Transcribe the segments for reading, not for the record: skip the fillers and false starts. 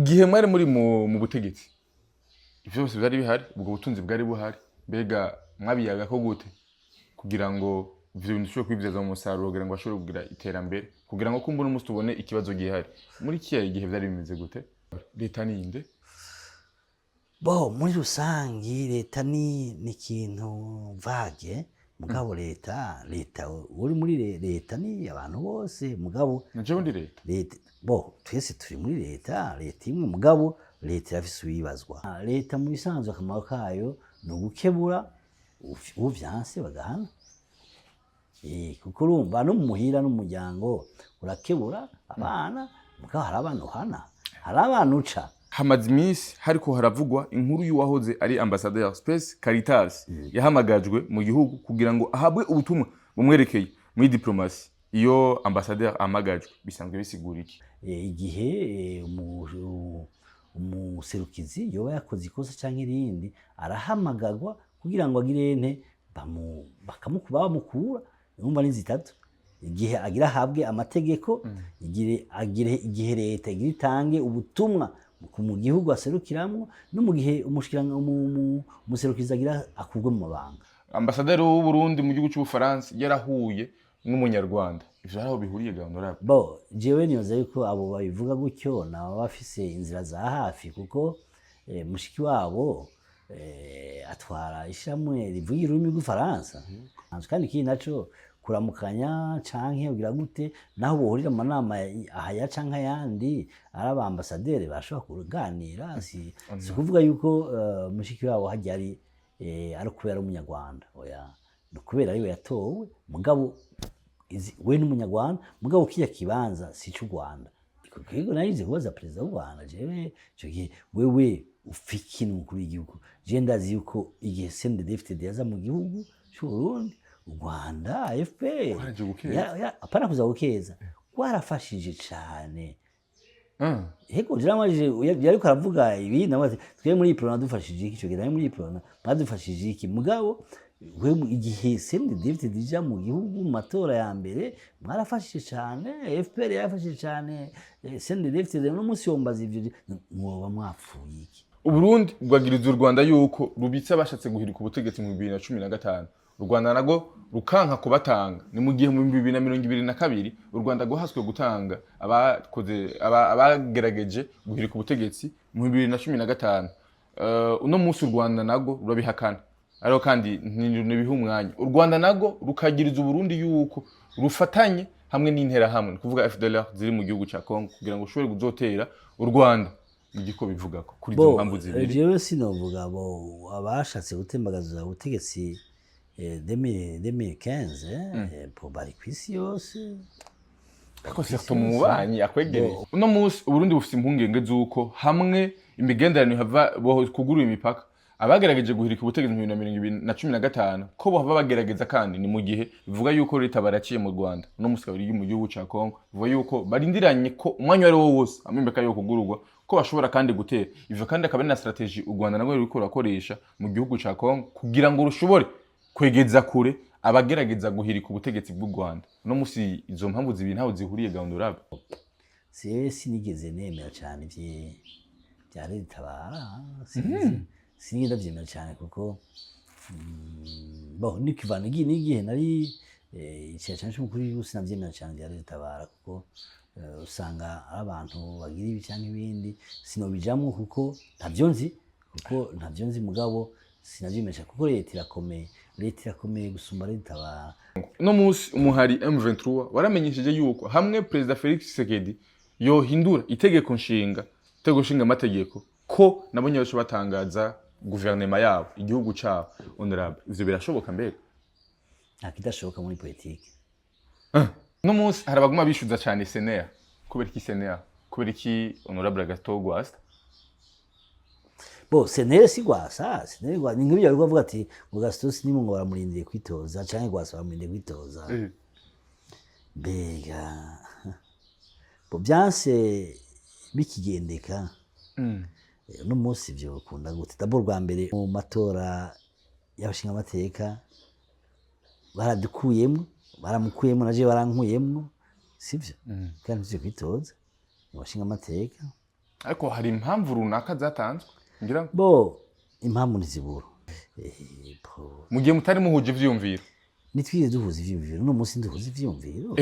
igihe mwari muri mu butegetsi ivyo byose byari bihari ubwo butunzi bwari buhari mbega mwabiyaga ko gute kugira ngo ivyo bintu bishobore kwibyaza mu musaruro kugira ngo bashobore kugira iterambere kugira ngo kumbura umunsi tubone ikibazo gihari muri kiyaye igihe byari bimeze gute leta ninde bo muri rusangi leta ni ikintu vage mugabo leta uri muri leta ni abantu bose mugabo naje ndi leta bo twese turi muri leta imwe mugabo leta irafise ubibazwa leta mu bisanzwe akamaro kayo ni ugukebura uvyanse bagahana kuko urumva no mu muhira n'umuryango urakebura abana mugabo hari abana uhana hari abana uca hamaze iminsi hariko haravugwa inkuru y'uwahoze ari ambassadeur Space Caritas yahamagajwe mu gihugu kugira ngo ahabwe ubutumwa bumwerekeye muri diplomasi iyo ambassadeur amagajwe bisanzwe bisigura iki igihe umuserukizi yoba yakoze ikosa canke irindi arahamagarwa kugira ngo agire bamukura numva ni zitatu igihe agira habwe amategeko igihe leta igira itange ubutumwa mu gihugu aserukiramwo no mu gihe umuserukizi agira akurwe mu mabanga ambasaderi w'u Burundi mu gihugu cy'Ubufaransa yarahuye n'umunyarwanda ivyo haraho bihuriye gahunda bo jewe niyoza yuko abo babivuga gutyo nabo bafise inzira za hafi kuko mushiki wabo atwara ishamwe rivuye ururimi rw'Ufaransa kandi ikindi naco kuramukanya canke ugira gute naho bohurira mu manama ahaya canke ayandi ari abambasaderi bashobora kuganira si kuvuga yuko mushiki wabo hajya ari kubera umunyarwanda oya no kubera ariwe yatowe mugabo we n'umunyarwanda mugabo kiya kibanza si cy'u Rwanda kiko narize kubaza president w'u Rwanda jewe cyo gihe wewe ufiki n'umukuru w'igihugu je ndazi yuko igihe CNDD-FDD yaza mu gihugu cy'u Burundi u Rwanda FPR apana kuza gukeza warafashije cyane heko jiramajije yari ko aravuga ibi nabaze twe muri pro nadufashije iki cyo gihe muri pro nadufashije iki mugabo we igihe CNDD-FDD ija mu gihugu mu matora ya mbere mwarafashije cyane FPR yarafashije cyane CNDD-FDD no munsi yombaza ivyo mwoba mwapfuye iki Uburundi bwagiriza u Rwanda yuko rubitse bashatse guhirika ubutegetsi mu 2015 u Rwanda nago rukanka kubatanga ni mu gihe mu 2022 u Rwanda gohaswe gutanga abagerageje guhirika ubutegetsi mu 2015 uno munsi u Rwanda nago rurabihakana ariko kandi ntibiha umwanya u Rwanda nago rukagiriza Uburundi yuko rufatanye hamwe n'intera hamwe kuvuga FDLR ziri mu gihugu ca Congo kugira ngo ushobore kuzotera u Rwanda igiko bivuga ko kuri izo mpamvu zibiri jewe sinovuga bo abashatse gutembagaza ubutegetsi 2015 po bari kwisi yose ako certo mu banyi akwegereye uno munsi Uburundi bufite impungenge zuko hamwe imigenderanire hava bo kugura imipaka abagerageje guhirika ubutegetsi mu 2015 ko bo hava bagerageza kandi ni mu gihe bivuga yuko leta baraciye mu Rwanda uno munsi kabiri mu gihugu ca Congo bivuga yuko barindiranye ko umwanya wari wo wose amembeka yo kugururwa ko bashobora kandi gutera ivyo kandi akaba na strategy u Rwanda nagwe ruri korakoresha mu gihugu ca Congo kugira ngo rushobore kwegeza kure abagerageza guhirika ubutegetsi bw'u Rwanda no musi izo mpamvu zibiri ntaho zihuriye gahunda urabe sinigeze nemera cyane bya Ritabara sinigeze ndavyemera cyane kuko bo nikivana n'igihe nari cyane cy'umukuru w'igihugu sinavyemera cyane bya Ritabara kuko usanga ari abantu bagira ibi cyangwa ibindi sinobijamwo kuko ntavyo nzi mugabo sinavyemesha kuko leta irakomeye gusumba Ritabara no munsi umuhari M23 waramenyesheje yuko hamwe President Felix Tshisekedi yohindura itegeko nshinga amategeko ko nabonye bashobora batangaza guverinoma yabo igihugu cyabo honorable ivyo birashoboka mbere akidashoboka muri politike no munsi harabaguma bishuza cyane CNR kubera iki CNR kubera iki honorable Gatogwasta bo CNR si gwasa CNR ni nk'ibyo bavuga ati ngo Gastos ni ngo baramurindiriye kwitoza canke gwasa baramurindiriye kwitoza bega bo byanse bikigendeka no munsi byo kunda gute dabor rwa mbere mu matora y'abashinga amateka baramukuyemo naje barankuyemo sivyo kandi nzi kwitoza mu bashinga amateka ariko hari impamvu runaka zatanzwe ngira ngo bo impamvu ntizibura mu gihe mutari muhuje ivyumviro nitwize duhuza ivyumviro no munsi duhuza ivyumviro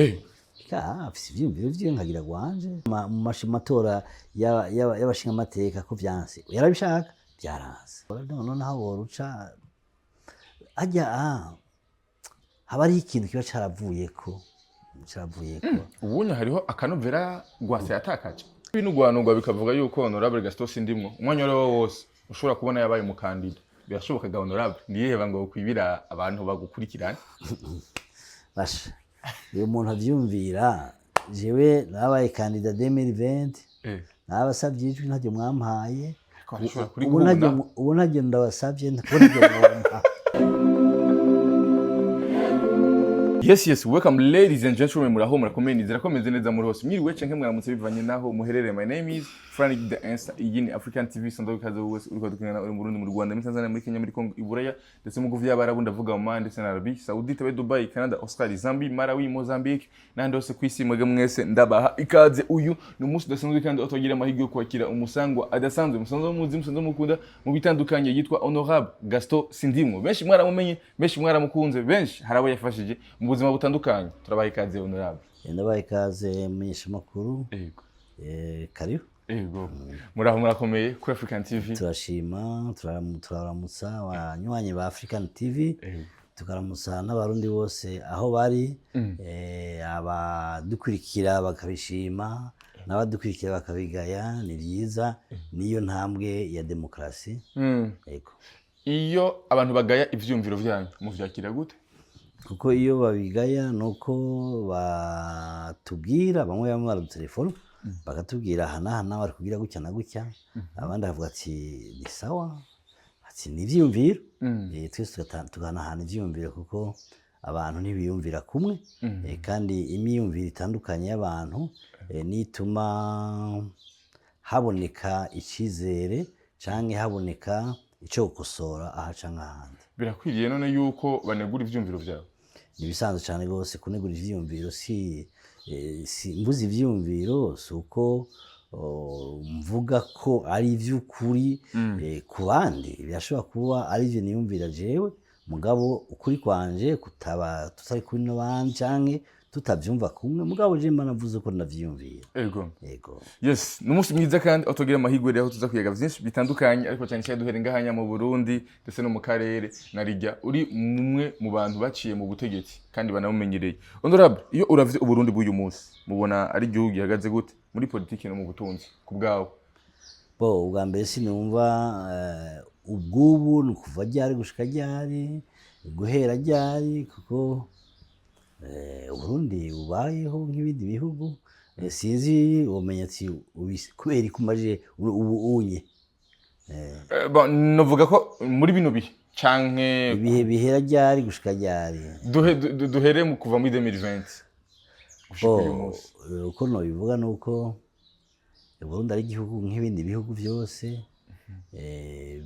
afise ivyumviro vyiwe nkagira gwanje mu matora y'abashinga amateka ko vyanse yarabishaka byaranze noneho woruca ajya haba ari ikintu kiba caravuyeko ubunya hariho akanovera Rwasa yatakaje ibintu gwanurwa bikavuga yuko Honorable Gaston Sindimwo umwanya wari wose ushobora kubona yabaye umukandida birashoboka ga Honorable ndiyeheba ngo kwibira abantu bagukurikirana basha uyu muntu avyumvira jewe nabaye kandida 2020 nabasavye ijwi ntajye mwampaye ubu ntajye ndabasavye ndakora Yes, welcome ladies and gentlemen, muraho murakomeye nizera ko meze neza muri hose. Mwiriwe canke mwaramutse bivanye naho muherereye. My name is Frank the Answer. Iyi ni African TV Sondo kaze wose uriko dukina uri mu Burundi, mu Rwanda, muri Tanzania, muri Kenya, muri Congo, Iburaya, ndetse mu guvu y'abarabu ndavuga mu ndetse na Arabie Saoudite, Dubai, Canada, Australia, Zambia, Malawi, Mozambique, nandi hose kwisi mwege mwese ndabaha ikaze. Uyu ni umunsi udasanzwe kandi otogira amahirwe yo kwakira umusangwa adasanzwe, umusanzwe muzi, umusanzwe mukunda mu bitandukanye, yitwa Honorable Gaston Sindimwo. Benshi mwaramumenye, benshi mwaramukunze, benshi harabo yafashije mu buzima butandukanye. Turabaha ikaze Honorable. Ndabaha ikaze menyesha makuru. Yego. Karibu. Yego. Muraho murakomeye kuri African TV. Turashima, turaramutsa abanywanyi ba African TV. Tukaramutsa n'abarundi bose aho bari, abadukurikira bakabishima, n'abadukurikira bakabigaya, ni byiza, niyo ntambwe ya demokrasi. Yego. Iyo abantu bagaya ivyumviro vyanyu muvyakira gute? Kuko iyo babigaya nuko batubwira, bamwe baradutelefona bakatubwira hana bari kugira gutya na gutya, abandi bavuga ati ni sawa, ati ni ivyumviro. Twese tuganahana ivyumviro kuko abantu ntibiyumvira kumwe, kandi imyumviro itandukanye y'abantu nituma haboneka icizere canke haboneka ico gukosora aha canke ahandi. Birakwiriye none yuko banegura ivyumviro vyawe? Nibisanzwe cyane gose kunegura ivyumviro, si mvuze ivyumviro suko mvuga ko ari ivy'ukuri ku bandi, birashobora kuba ari ivyo niyumvira jewe, mugabo ukuri kwanje kutaba tutari kuri n'abandi canke tutavyumva kumwe, mugabo je mba navuze ko navyiyumvira. Yego. Yes, numunsi mwiza kandi otogira amahirwe rero tuza kuyaga vyinshi bitandukanye, ariko cyane cyane duhere ngahanya mu Burundi ndetse no mu karere narijya uri mumwe mu bantu baciye mu butegetsi kandi banamumenyereye. Honorable, iyo uravye Uburundi bw'uyu munsi mubona ari igihugu gihagaze gute muri politiki no mu butunzi ku bwawe? Ubwa mbere sinumva ubwubu ni kuva ryari gushika ryari, guhera ryari, kuko Uburundi bubayeho nk'ibindi bihugu, sinzi womenya ati kubera ikumaje ubu unye. Novuga ko muri bino bihe canke ibihe bihera ryari gushika ryari, duhere mu kuva muri 2020 gushika uyu munsi. Uko nobivuga nuko Uburundi ari igihugu nk'ibindi bihugu byose,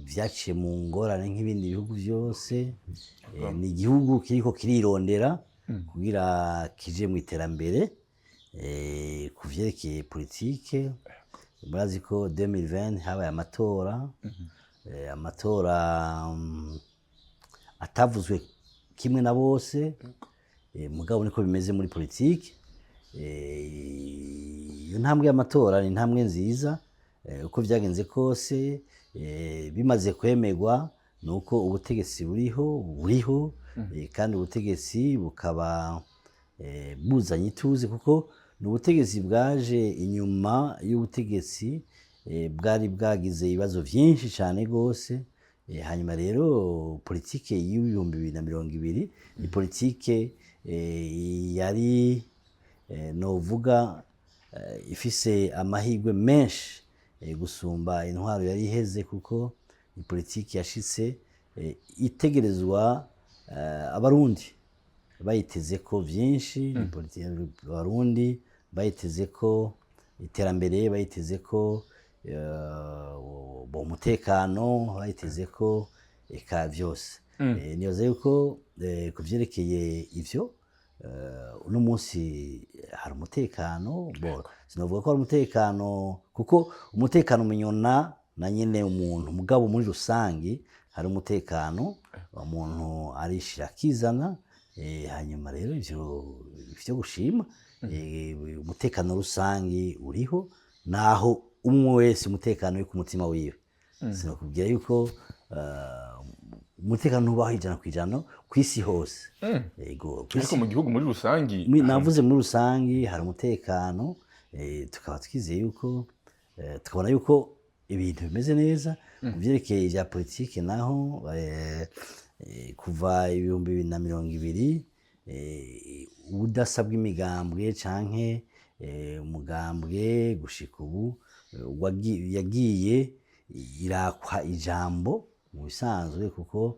vyaciye mu ngorane nk'ibindi bihugu byose, ni igihugu kiriko kirirondera kugira kije mu iterambere, kuvyerekeye politike. Murazi ko 2020 habaye amatora atavuzwe kimwe na bose, mugabo niko bimeze muri politike. Iyo ntambwe y'amatora ni intambwe nziza, uko vyagenze kose, bimaze kwemerwa nuko ubutegetsi buriho, kandi ubutegetsi bukaba buzanye ituze, kuko n'ubutegetsi bwaje inyuma y'ubutegetsi bwari bwagize ibibazo vyinshi cyane gose. Hanyuma rero politike y'ibihumbi 2020 ni politike yari novuga ifise amahirwe menshi gusumba intwaro yari iheze, kuko ni politike yashitse itegerezwa abarundi bayiteze ko vyinshi, abarundi bayiteze ko iterambere, bayiteze ko umutekano, bayiteze ko eka vyose. Niyoze yuko kuvyerekeye ivyo uno munsi hari umutekano sinavuga ko hari umutekano kuko umutekano umenyana na nyene umuntu mugabo muri rusangi hari umutekano umuntu arishira akizana hanyuma rero ivyo gushima umutekano rusangi uriho naho umwe wese umutekano uri ku mutima wiwe sinakubwira yuko umutekano ntubaho ijana kw'ijana kw'isi hose yego ariko mu gihugu muri rusangi navuze muri rusangi hari umutekano tukaba twizeye yuko tukabona yuko ibintu bimeze neza mu vyerekeye ivya politike naho kuva 2020 ubudasa bw'imigambwe canke umugambwe gushika ubu yagiye irakwa ijambo mu bisanzwe kuko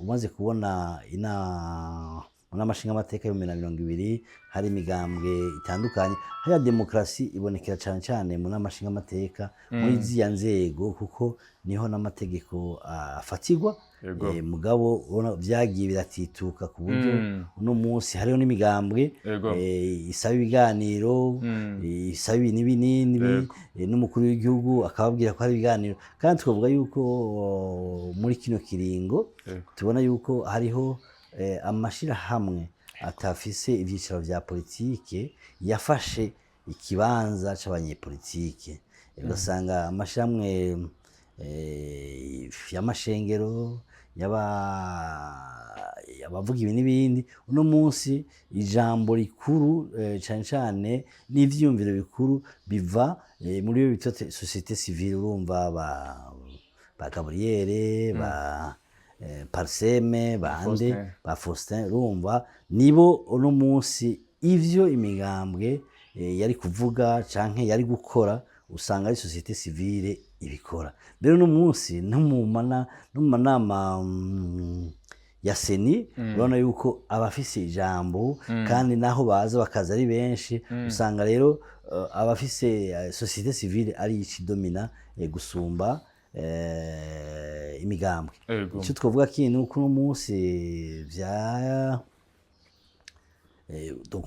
umaze kubona n'amashinga amateka y'ibihumbi na 2020 hari imigambwe itandukanye hariya demokarasi ibonekera cane cane mu n'amashinga amateka muri ziya nzego kuko niho n'amategeko afatirwa mugabo vyagiye biratituka ku buryo uno munsi hariho n'imigambwe isaba ibiganiro isaba ibintu binini n'umukuru w'igihugu akababwira ko hari ibiganiro kandi tukavuga yuko muri kino kiringo tubona yuko hariho amashirahamwe atafise ivyicaro vya politike yafashe ikibanza c'abanyepolitike ugasanga amashirahamwe y'amashengero abavuga ibi n'ibindi uno munsi ijambo rikuru cane cane n'ivyiyumviro bikuru biva muri iyo bita societe civile urumva ba Gabriel ba Parseme bande ba Faustin urumva nibo uno munsi ivyo imigambwe yari kuvuga canke yari gukora usanga ari societe civile ibikora rero no munsi no mu manama ya seni urabona yuko abafise ijambo kandi naho baza bakaza ari benshi usanga rero abafise societe civile ari ikidomina gusumba imigambwe icyo twavuga kindi uko no munsi vya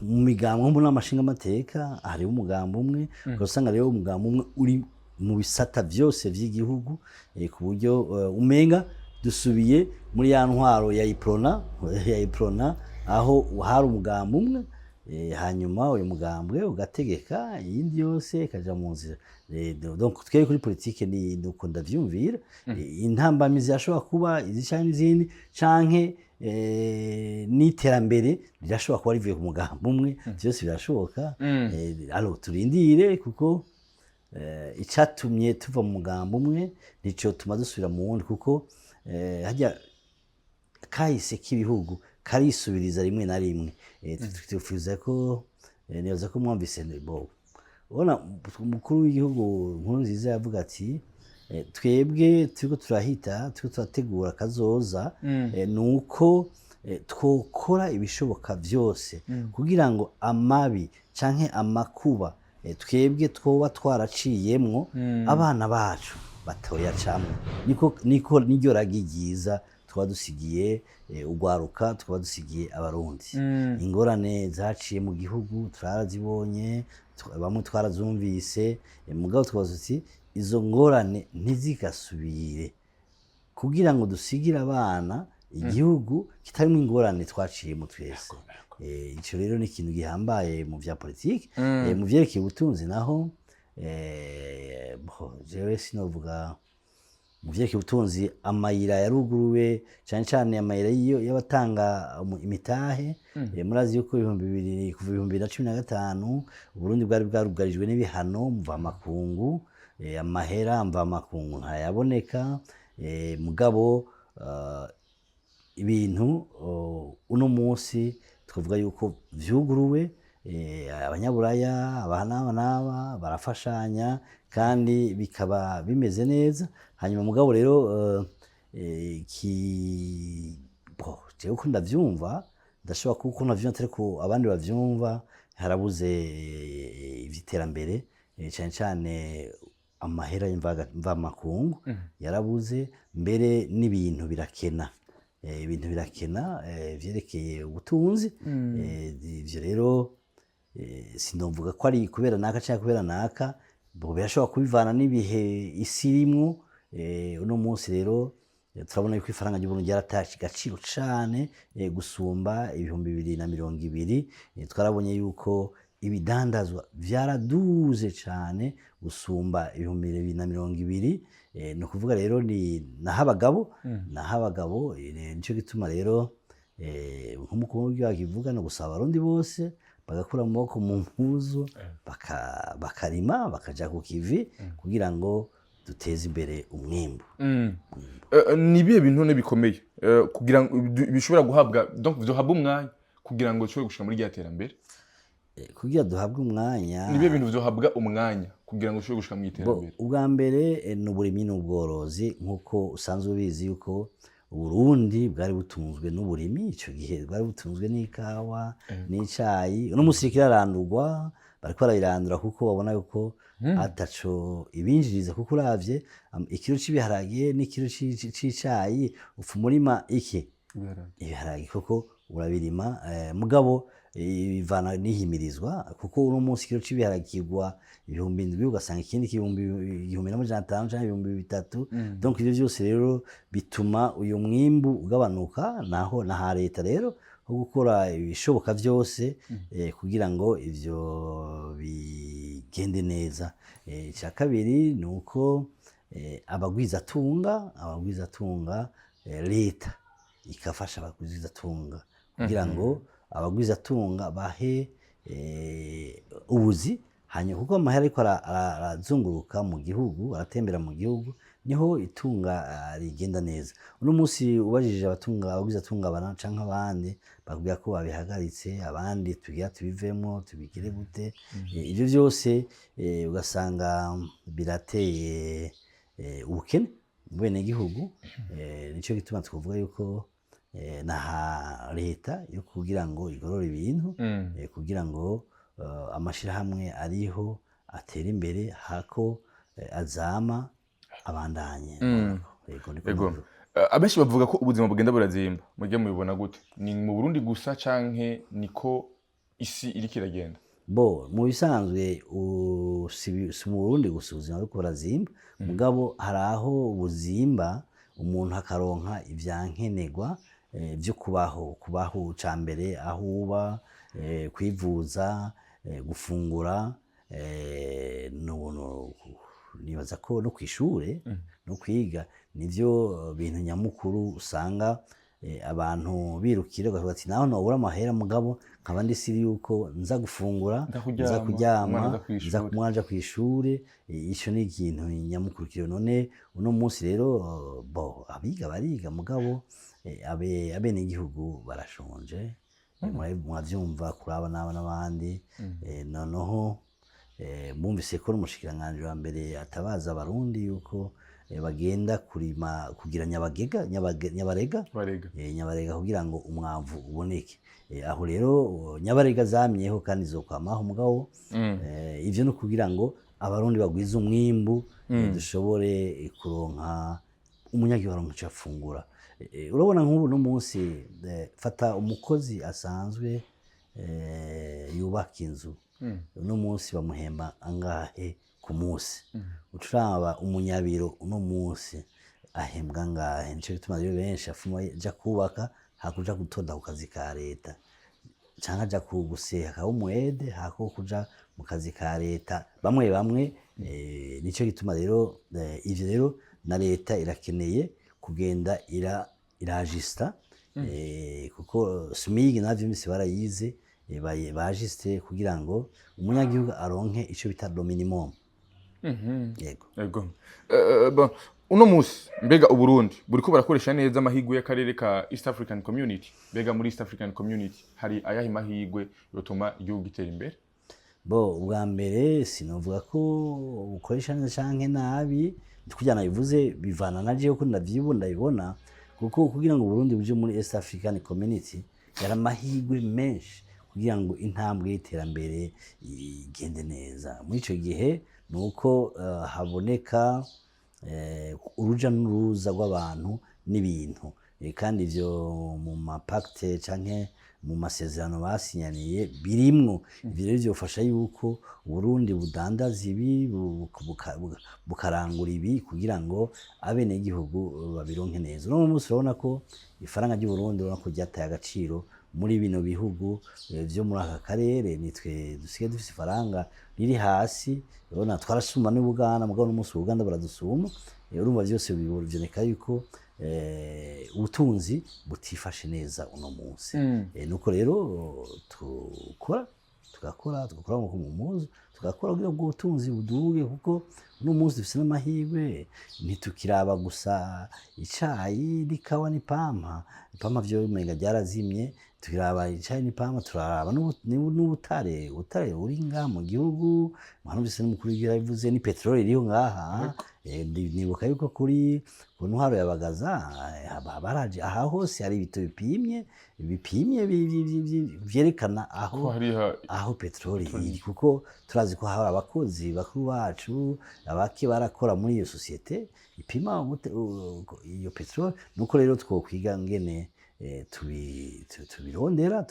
mu migambwe mu n'amashinga amateka hari umugambo umwe usanga rero umugambo umwe uri mu bisata vyose vy'igihugu ku buryo umenga dusubiye muri ya ntwaro ya iprona aho hari umugambo umwe hanyuma uyu mugambwe ugategeka iyindi yose ikaja mu nzira donc twere kuri politike ni nuko ndavyumvira intambamizi yashobora kuba izicanye n'izindi canke n'iterambere rirashobora kuba rivuye ku mugambo umwe vyose birashoboka alors turindire kuko icatumye tuva mu mugambo umwe nico tuma dusubira mu wundi kuko hajya kahise k'ibihugu karisubiriza rimwe na rimwe twifuza ko nibaza ko mwumvise bo ubona umukuru w'igihugu Nkurunziza yavuga ati twebwe turiko turategura kazoza nuko twokora ibishoboka vyose kugira ngo amabi canke amakuba twebwe twoba twaraciyemwo abana bacu batoyacamwo niko niryo ragi ryiza twaba dusigiye ugwaruka twaba dusigiye abarundi ingorane zaciye mu gihugu twarazibonye bamwe twarazumvise mugabo twabaza uti izo ngorane ntizigasubire kugira ngo dusigire abana igihugu kitarimo ingorane twaciyemo twese ico rero ni ikintu gihambaye mu vya politike mu vyerekeye ubutunzi naho jewe sinovuga mu vyerekeye ubutunzi amayira yaruguruwe cane cane amayira y'abatanga imitahe murazi yuko kuva 2015 Uburundi bwari bwarugarijwe n'ibihano mvamakungu amahera mvamakungu ntayaboneka mugabo ibintu uno munsi twavuga yuko vyuguruwe abanyaburaya abana barafashanya kandi bikaba bimeze neza hanyuma mugabo rero jewe uko ndavyumva ndashobora kuko navyumva ariko abandi bavyumva harabuze ivy'iterambere cane cane amahera mvamakungu yarabuze mbere n'ibintu birakena ibintu birakena vyerekeye ubutunzi. Ivyo rero sinovuga ko ari kubera naka canke kubera naka, bo birashobora kubivana n'ibihe isi irimwo. Uno munsi rero turabona yuko ifaranga ry'Uburundi ryaratashe agaciro cane gusumba 2020. Twarabonye yuko ibidandazwa vyaraduze cane gusumba 2020. Ni ukuvuga rero ni nahabagabo nico gituma rero nk'umukuru w'igihugu akivuga no gusaba abarundi bose bagakura amaboko mu mpuzu bakarima bakaja ku kivi kugira ngo duteze imbere umwimbu. Ni ibihe bintu none bikomeye kugira ngo bishobora guhabwa donc vyohabwa umwanya kugira ngo dushobore gushika muri rya terambere? Kugira duhabwe umwanya, ni ibihe bintu vyohabwa umwanya kugira ngo dushobore gushika mu iterambere? Ubwa mbere ni uburimyi n'ubworozi. Nk'uko usanzwe ubizi yuko Uburundi bwari butunzwe n'uburimyi, ico gihe bwari butunzwe n'ikawa n'icayi. Uno musi kirarandurwa, bariko barabirandura kuko babona yuko ataco ibinjiriza, kuko uravye ikiro c'ibiharage n'ikiro c'icayi upfa umurima iki ibiharage, kuko urabirima mugabo bivana n'ihimirizwa, kuko uno munsi ikiro c'ibiharage kigwa 7,000 ugasanga ikindi 1,500 canke 3,000. Donc ivyo vyose rero bituma uyu mwimbu ugabanuka, naho naha leta rero ho gukora ibishoboka vyose kugira ngo ivyo bigende neza. Ica kabiri ni uko abagwizatunga leta ikafasha abagwizatunga kugira ngo abagwizatunga bahe ubuzi, hanyuma kuko amahera ariko arazunguruka mu gihugu, aratembera mu gihugu, niho itunga rigenda neza. Uno munsi ubajije abagwizatunga bana canke abandi bakubwira ko babihagaritse, abandi tugira tubivemo tubigire gute. Ivyo vyose ugasanga birateye ubukene mu bene gihugu. Nico gituma twovuga yuko naha leta yo kugira ngo igorore ibintu kugira ngo amashirahamwe ariho atera imbere, hako azama abandanye. Ego. Abenshi bavuga ko ubuzima bugenda burazimba, mujye mubibona gute? Ni mu Burundi gusa canke niko isi iriko iragenda? Mu bisanzwe si mu Burundi gusa ubuzima buriko burazimba, mugabo hari aho buzimba umuntu akaronka ivyankenerwa vyo kubaho ca mbere, aho uba, kwivuza, gufungura, nibaza ko no kw'ishure no kwiga nivyo bintu nyamukuru usanga abantu birukira bakavuga ati naho nobura amahera mugabo nkaba ndisiri yuko nza gufungura, nza kuryama, nza kumwanja kw'ishure. Ico ni ikintu nyamukuru kiriho. None uno munsi rero abiga bariga mugabo abene igihugu barashonje, mwavyumva kuraba n'abandi. Noneho mwumvise ko n'umushikiranganji wa mbere atabaza abarundi yuko bagenda kugira nyabarega kugira ngo umwavu uboneke. Aho rero nyabarega zamyeho kandi zokwamaho mugabo ivyo no kugira ngo abarundi bagwize umwimbu, dushobore kuronka umunyagihugu aronka ico afungura. Urabona nk'ubu no munsi fata umukozi asanzwe yubaka inzu, uno munsi bamuhemba angahe ku munsi? Ucuraba umunyabiro uno munsi ahembwa angahe? Nico gituma rero benshi afuma ja kubaka hakuja gutonda ku kazi ka leta, canke aja kuguseha akaba umwede hako kuja mu kazi ka leta bamwe. Nico gituma rero ivyo rero na leta irakeneye kugenda irajista kuko SMIG navyo misi barayize bajiste kugira ngo umunyagihugu aronke ico bita do minimum. Yego. Uno musi mbega Uburundi buriko barakoresha neza amahigwe y'akarere ka East African Community? Mbega muri East African Community hari ayahe mahigwe yotuma igihugu gitera imbere? Ubwa mbere sinovuga ko ukoresha neza canke nabi, kujyana bivuze bivana na jewe ko ndabibona, kuko kugira ngo Burundi buje muri East African Community yari amahigwe menshi kugira ngo intambwe y'iterambere igende neza. Muri ico gihe nuko haboneka uruja n'uruza rw'abantu n'ibintu. kandi ivyo mu mapacte canke mu masezerano basinyaniye birimwo. Ivyo rero vyofasha yuko Uburundi budandaza ibi bukarangura ibi kugira ngo abenegihugu babironke neza. Uno munsi urabona ko ifaranga ry'Uburundi urabona ko ryataye agaciro muri bino bihugu vyo muri aka karere. Nitwe dusigaye dufise ifaranga riri hasi, urabona twarasuma n'Ubuganda, mugabo n'umunsi Ubuganda baradusuma. Urumva vyose biboneka yuko ubutunzi butifashe neza uno munsi. Nuko rero tugakora mu muzi, tugakora kugira ngo ubutunzi buduge, kuko uno munsi dufise n'amahirwe, ntitukiraba gusa icayi n'ikawa n'ipampa. Ipampa vyo umenga ryarazimye, tukiraba icayi n'ipampa, turaraba n'ubutare uri ngaha mu gihugu. Mwanumvise n'umukuru w'igihugu yabivuze, ni peteroli iriho ngaha. Nibuka yuko ku ntwaro ya Bagaza baraje aha hose hari ibito bipimye vyerekana aho peteroli iri, kuko turazi ko hari abakozi bakuru bacu abake barakora muri iyo sosiyete ipima iyo peteroli. Nuko rero twokwiga ngene tubirondera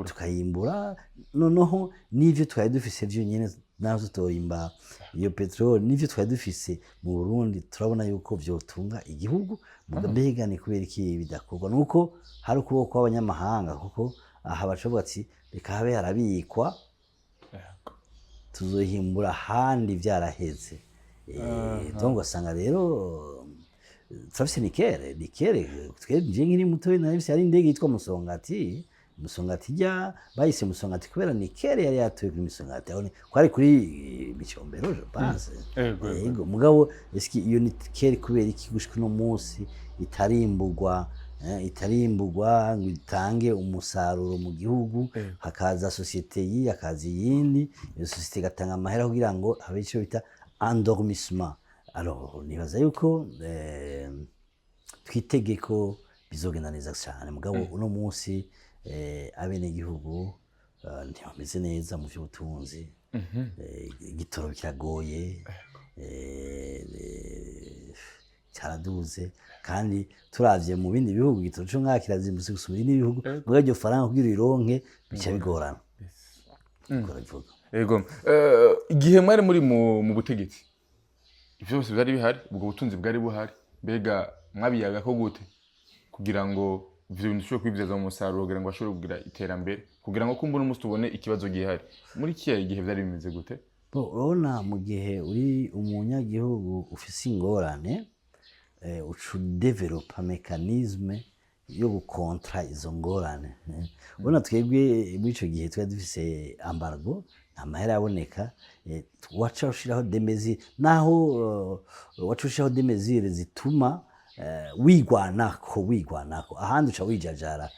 tukayimbura, noneho n'ivyo twari dufise vyonyene nazo tutorimba iyo peteroli, n'ivyo twari dufise mu Burundi turabona yuko vyotunga igihugu. Mbega ni kubera iki bidakorwa? Nuko hari ukuboko kw'abanyamahanga, kuko aha bacavuga ati reka habe harabikwa, tuzohimbura ahandi vyaraheze. Donc ugasanga rero turafise nikere twebwe nkiri mutoyi narifise ari indege yitwa Musongati bayise Musongati kubera nikere yari yatuye kuri Musongati, aho kwari kuri Micombero je pense. Yego mugabo eski iyo nikere kubera iki gushika no munsi itarimburwa ngo itange umusaruro mu gihugu, hakaza societe hakaza iyindi, iyo societe gatanga amahera kugira ngo habe ico bita endormissement. Alors nibaza yuko twitegeko bizogenda neza cyane, mugabo uno munsi abenegihugu ntibameze neza mu vy'ubutunzi. Igitoro kiragoye, cyaraduze, kandi turavye mu bindi bihugu igitoro co ngaha kirazimbutse gusumba ibindi bihugu, mugabo iryo faranga kugira ironke bica bigorana. Yego, igihe mwari muri mu butegetsi ivyo byose byari bihari, ubwo butunzi bwari buhari, mbega mwabiyaga ko gute kugira ngo ivyo bintu bishobore kwibyaza mu musaruro kugira ngo bashobore kugira iterambere, kugira ngo kumbura umunsi tubone ikibazo gihari? Muri kiya igihe byari bimeze gute? Urabona mu gihe uri umunyagihugu ufise ingorane, ucu developa mekanisme yo gukontra izo ngorane. Urabona twebwe muri ico gihe twari dufise embargo, amahera yaboneka, waca ushiraho des mesures, naho waca ushiraho des mesures zituma wigwanako ahandi uca wijajara.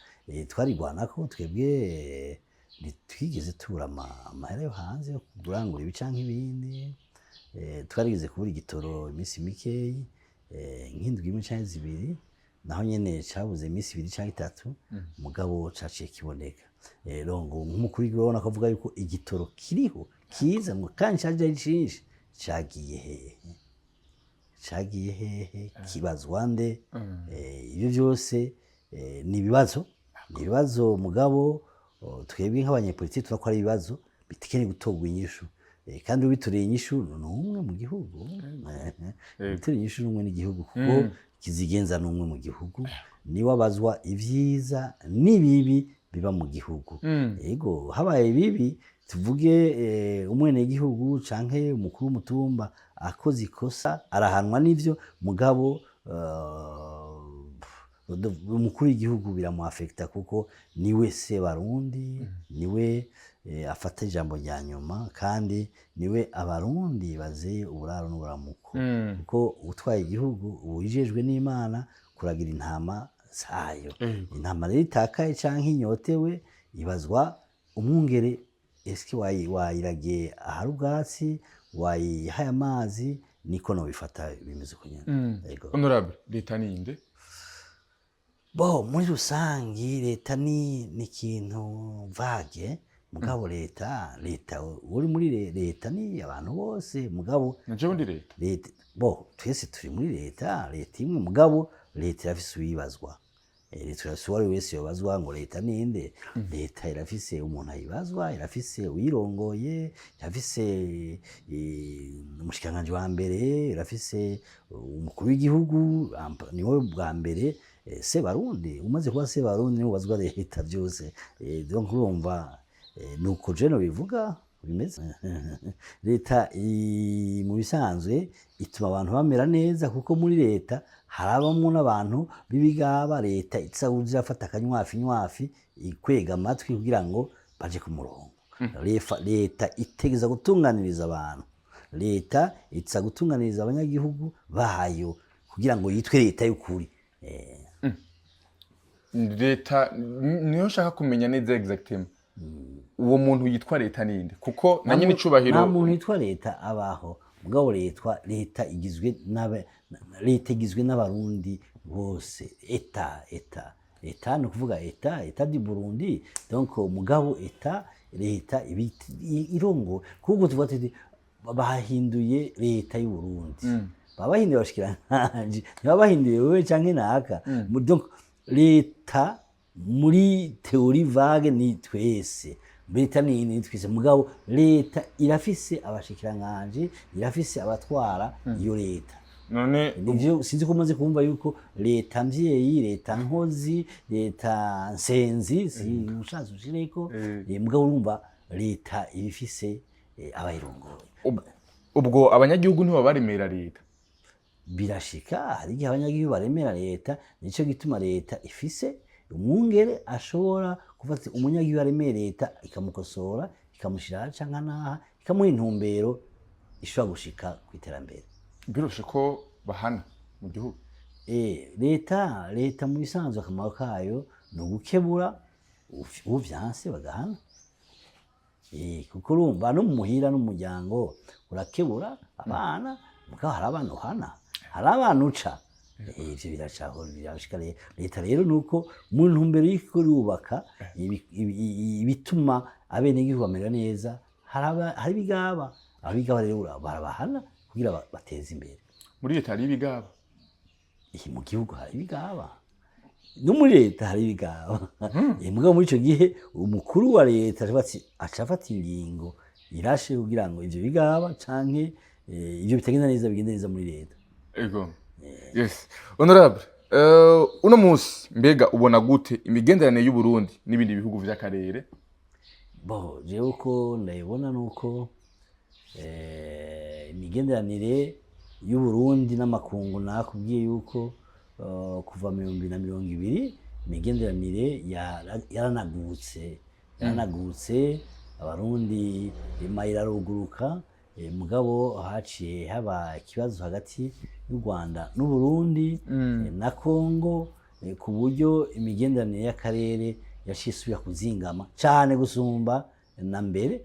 Twarigwanako twebwe, ntitwigeze tubura amahera yo hanze yo kurangura ibi canke ibindi. Twarigeze kubura igitoro iminsi mikeyi, nk'indwi imwe canke zibiri, naho nyene cabuze iminsi ibiri canke itatu, mugabo caciye kiboneka. Rero ngo nk'umukuru w'igihugu urabona ko avuga yuko igitoro kiriho kiza ngo kandi caje ari cinshi, cagiye hehe, kibazwa nde? Ivyo vyose ni ibibazo mugabo twebwe nk'abanyepolitiki turakora ibibazo bitikeneye gutorwa inyishu, kandi ubitoreye inyishu n'umwe mu gihugu. Ubitoreye inyishu n'umwe n'igihugu, kuko kizigenza n'umwe mu gihugu, niwe abazwa ivyiza n'ibibi biba mu gihugu. Yego habaye bibi, tuvuge umwenegihugu canke umukuru w'umutumba akoze ikosa arahanwa n'ivyo, mugabo umukuru w'igihugu biramuafekta, kuko niwe se Barundi, niwe afata ijambo rya nyuma, kandi niwe abarundi bazeye uburaro n'uburamuko. Kuko utwaye igihugu uwijejwe n'Imana kuragira intama zayo. Intama rero itakaye canke inyotewe ibazwa umwungere, eske wayiragiye ahari ubwatsi, wayihaye amazi, niko no bifata bimeze uko nyene. Honorable, leta ni inde? Muri rusangi leta ni ikintu vage, mugabo leta uri muri leta ni abantu bose, mugabo naje ndi leta twese turi muri leta imwe, mugabo leta irafise uyibazwa. Leta irafise uwari wese yobazwa ngo leta ninde. Leta irafise umuntu ayibazwa, irafise uyirongoye, irafise umushikiranganji wa mbere, irafise umukuru w'igihugu niwe bwa mbere Sebarundi. Umaze kuba Sebarundi niwe ubazwa leta byose. Donc urumva nuko jeno bivuga bimeze. Leta mu bisanzwe ituma abantu bamera neza, kuko muri leta harabamo n'abantu b'ibigaba. Leta itsabuze afata akanywafi ikwega amatwi kugira ngo baje ku murongo. Leta itegeza gutunganiriza abantu. Leta itsa gutunganiriza abanyagihugu bayo kugira ngo yitwe leta y'ukuri. Leta niyo nshaka kumenya neza exactement uwo muntu yitwa leta ninde, kuko na nyine icubahiro nta muntu yitwa leta abaho. Mugabo leta igizwe n'abarundi bose. Eta no kuvuga eta di Burundi. Donc mugabo leta irongo kuko tuvuga ati bahinduye leta y'u Burundi. Babahinduye abashikiranganje, babahinduye wewe canke naka. Donc leta muri teori vague ni twese. Leta ni twese, mugabo leta irafise abashikiranganje, irafise abatwara iyo leta. None nivyo sinzi ko maze kumva yuko leta mvyeyi, leta nkozi, leta nsenzi, si ushaje ushireko. Mugabo urumva leta ibifise abayirongoye. Ubwo abanyagihugu ntibo baremera leta. Birashika hari igihe abanyagihugu baremera leta. Nico gituma leta ifise umwungere ashobora kufata umunyagihugu aremera leta ikamukosora, ikamushira canka naha, ikamuha intumbero ishobora gushika ku iterambere. Biroshe ko bahana mu gihugu. Leta mu bisanzwe akamaro kayo ni ugukebura uvyanse bagahana. Kuko urumva no mu muhira n'umuryango urakebura abana, mugabo hari abana uhana, hari abana uca. Ivyo biracaho birashika. Leta rero nuko mu ntumbero y'iko yubaka ibituma abenegihugu bamera neza, hari ibigaba. Abigaba rero barabahana kugira bateze imbere. Muri leta hari ibigaba. Mu gihugu hari ibigaba. No muri leta hari ibigaba. Mugabo muri ico gihe umukuru wa leta aca afata ingingo irashe kugira ngo ivyo bigaba canke ivyo bitagenda neza bigende neza muri leta. Ego. Yes. Honorable, uno musi mbega ubona gute imigenderanire y'u Burundi n'ibindi bihugu vy'akarere? Jewe uko ndayibona nuko imigenderanire y'u Burundi n'amakungu nakubwiye yuko kuva 2020 imigenderanire yaranagutse. Abarundi iraruguruka. Mugabo haciye haba ikibazo hagati y'u Rwanda n'u Burundi na Kongo, ku buryo imigenderanire y'akarere yashisubira kuzingama cyane gusumba na mbere.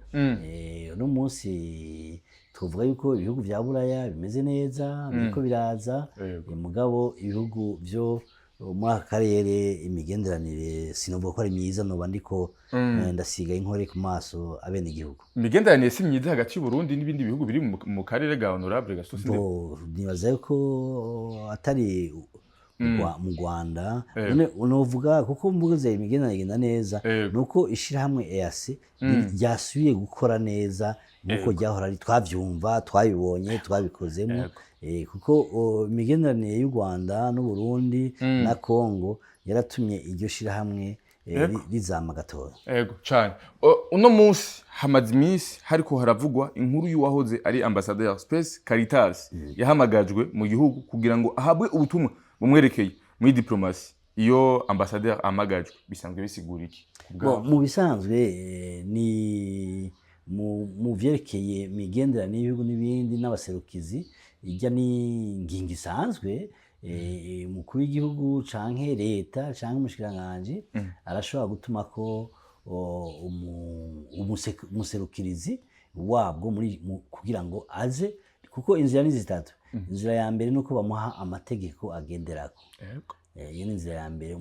No munsi tuvuga yuko ibihugu vya Buraya bimeze neza, biriko biraza. Mugabo ibihugu vyo muri aka karere imigenderanire sinovuga ko ari myiza, noba ndiko ndasiga inkore ku maso abenegihugu. Imigenderanire si myiza hagati y'u Burundi n'ibindi bihugu biri mu karere ga Honorable Gasosi? Nibaza yuko atari mu Rwanda. Unovuga kuko mbuze imigenderanire igenda neza nuko ishirahamwe EAC ryasubiye gukora neza nuko ryahora ari twavyumva, twabibonye, twabikozemo. Kuko imigenderanire y'u Rwanda n'u Burundi na Kongo yaratumye iryo shirahamwe rizama gatoya. Ego cyane. Uno musi hamaze iminsi hariko haravugwa inkuru y'uwahoze ari ambassadeur Space Caritas yahamagajwe mu gihugu kugira ngo ahabwe ubutumwa bumwerekeye muri diplomasi. Iyo ambassadeur amagajwe bisanzwe bisigura iki? Mu bisanzwe ni mu vyerekeye imigenderanire y'ibihugu n'ibindi n'abaserukizi, ijya ni ngingo isanzwe. Umukuru w'igihugu canke leta canke umushikiranganje arashobora gutuma ko umuserukirizi wabwo kugira ngo aze, kuko inzira ni zitatu. Inzira ya mbere nuko bamuha amategeko agenderako. Iyo ni inzira ya mbere.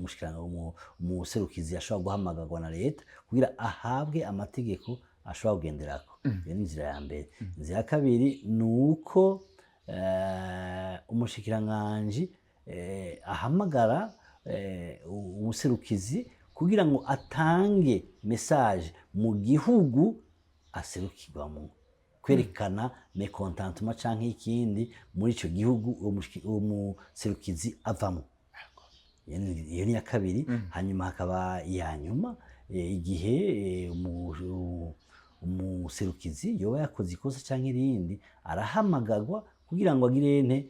Umuserukizi ashobora guhamagarwa na leta kugira ahabwe amategeko ashobora kugenderako. Iyo ni inzira ya mbere. Inzira ya kabiri nuko umushikiranganje ahamagara umuserukizi kugira ngo atange message mu gihugu aserukirwamo, kwerekana mécontentement canke ikindi muri ico gihugu uwo muserukizi avamo. Iyo ni ya kabiri. Hanyuma hakaba iya nyuma, igihe umuserukizi yoba yakoze ikosa canke irindi arahamagarwa kugira ngo agire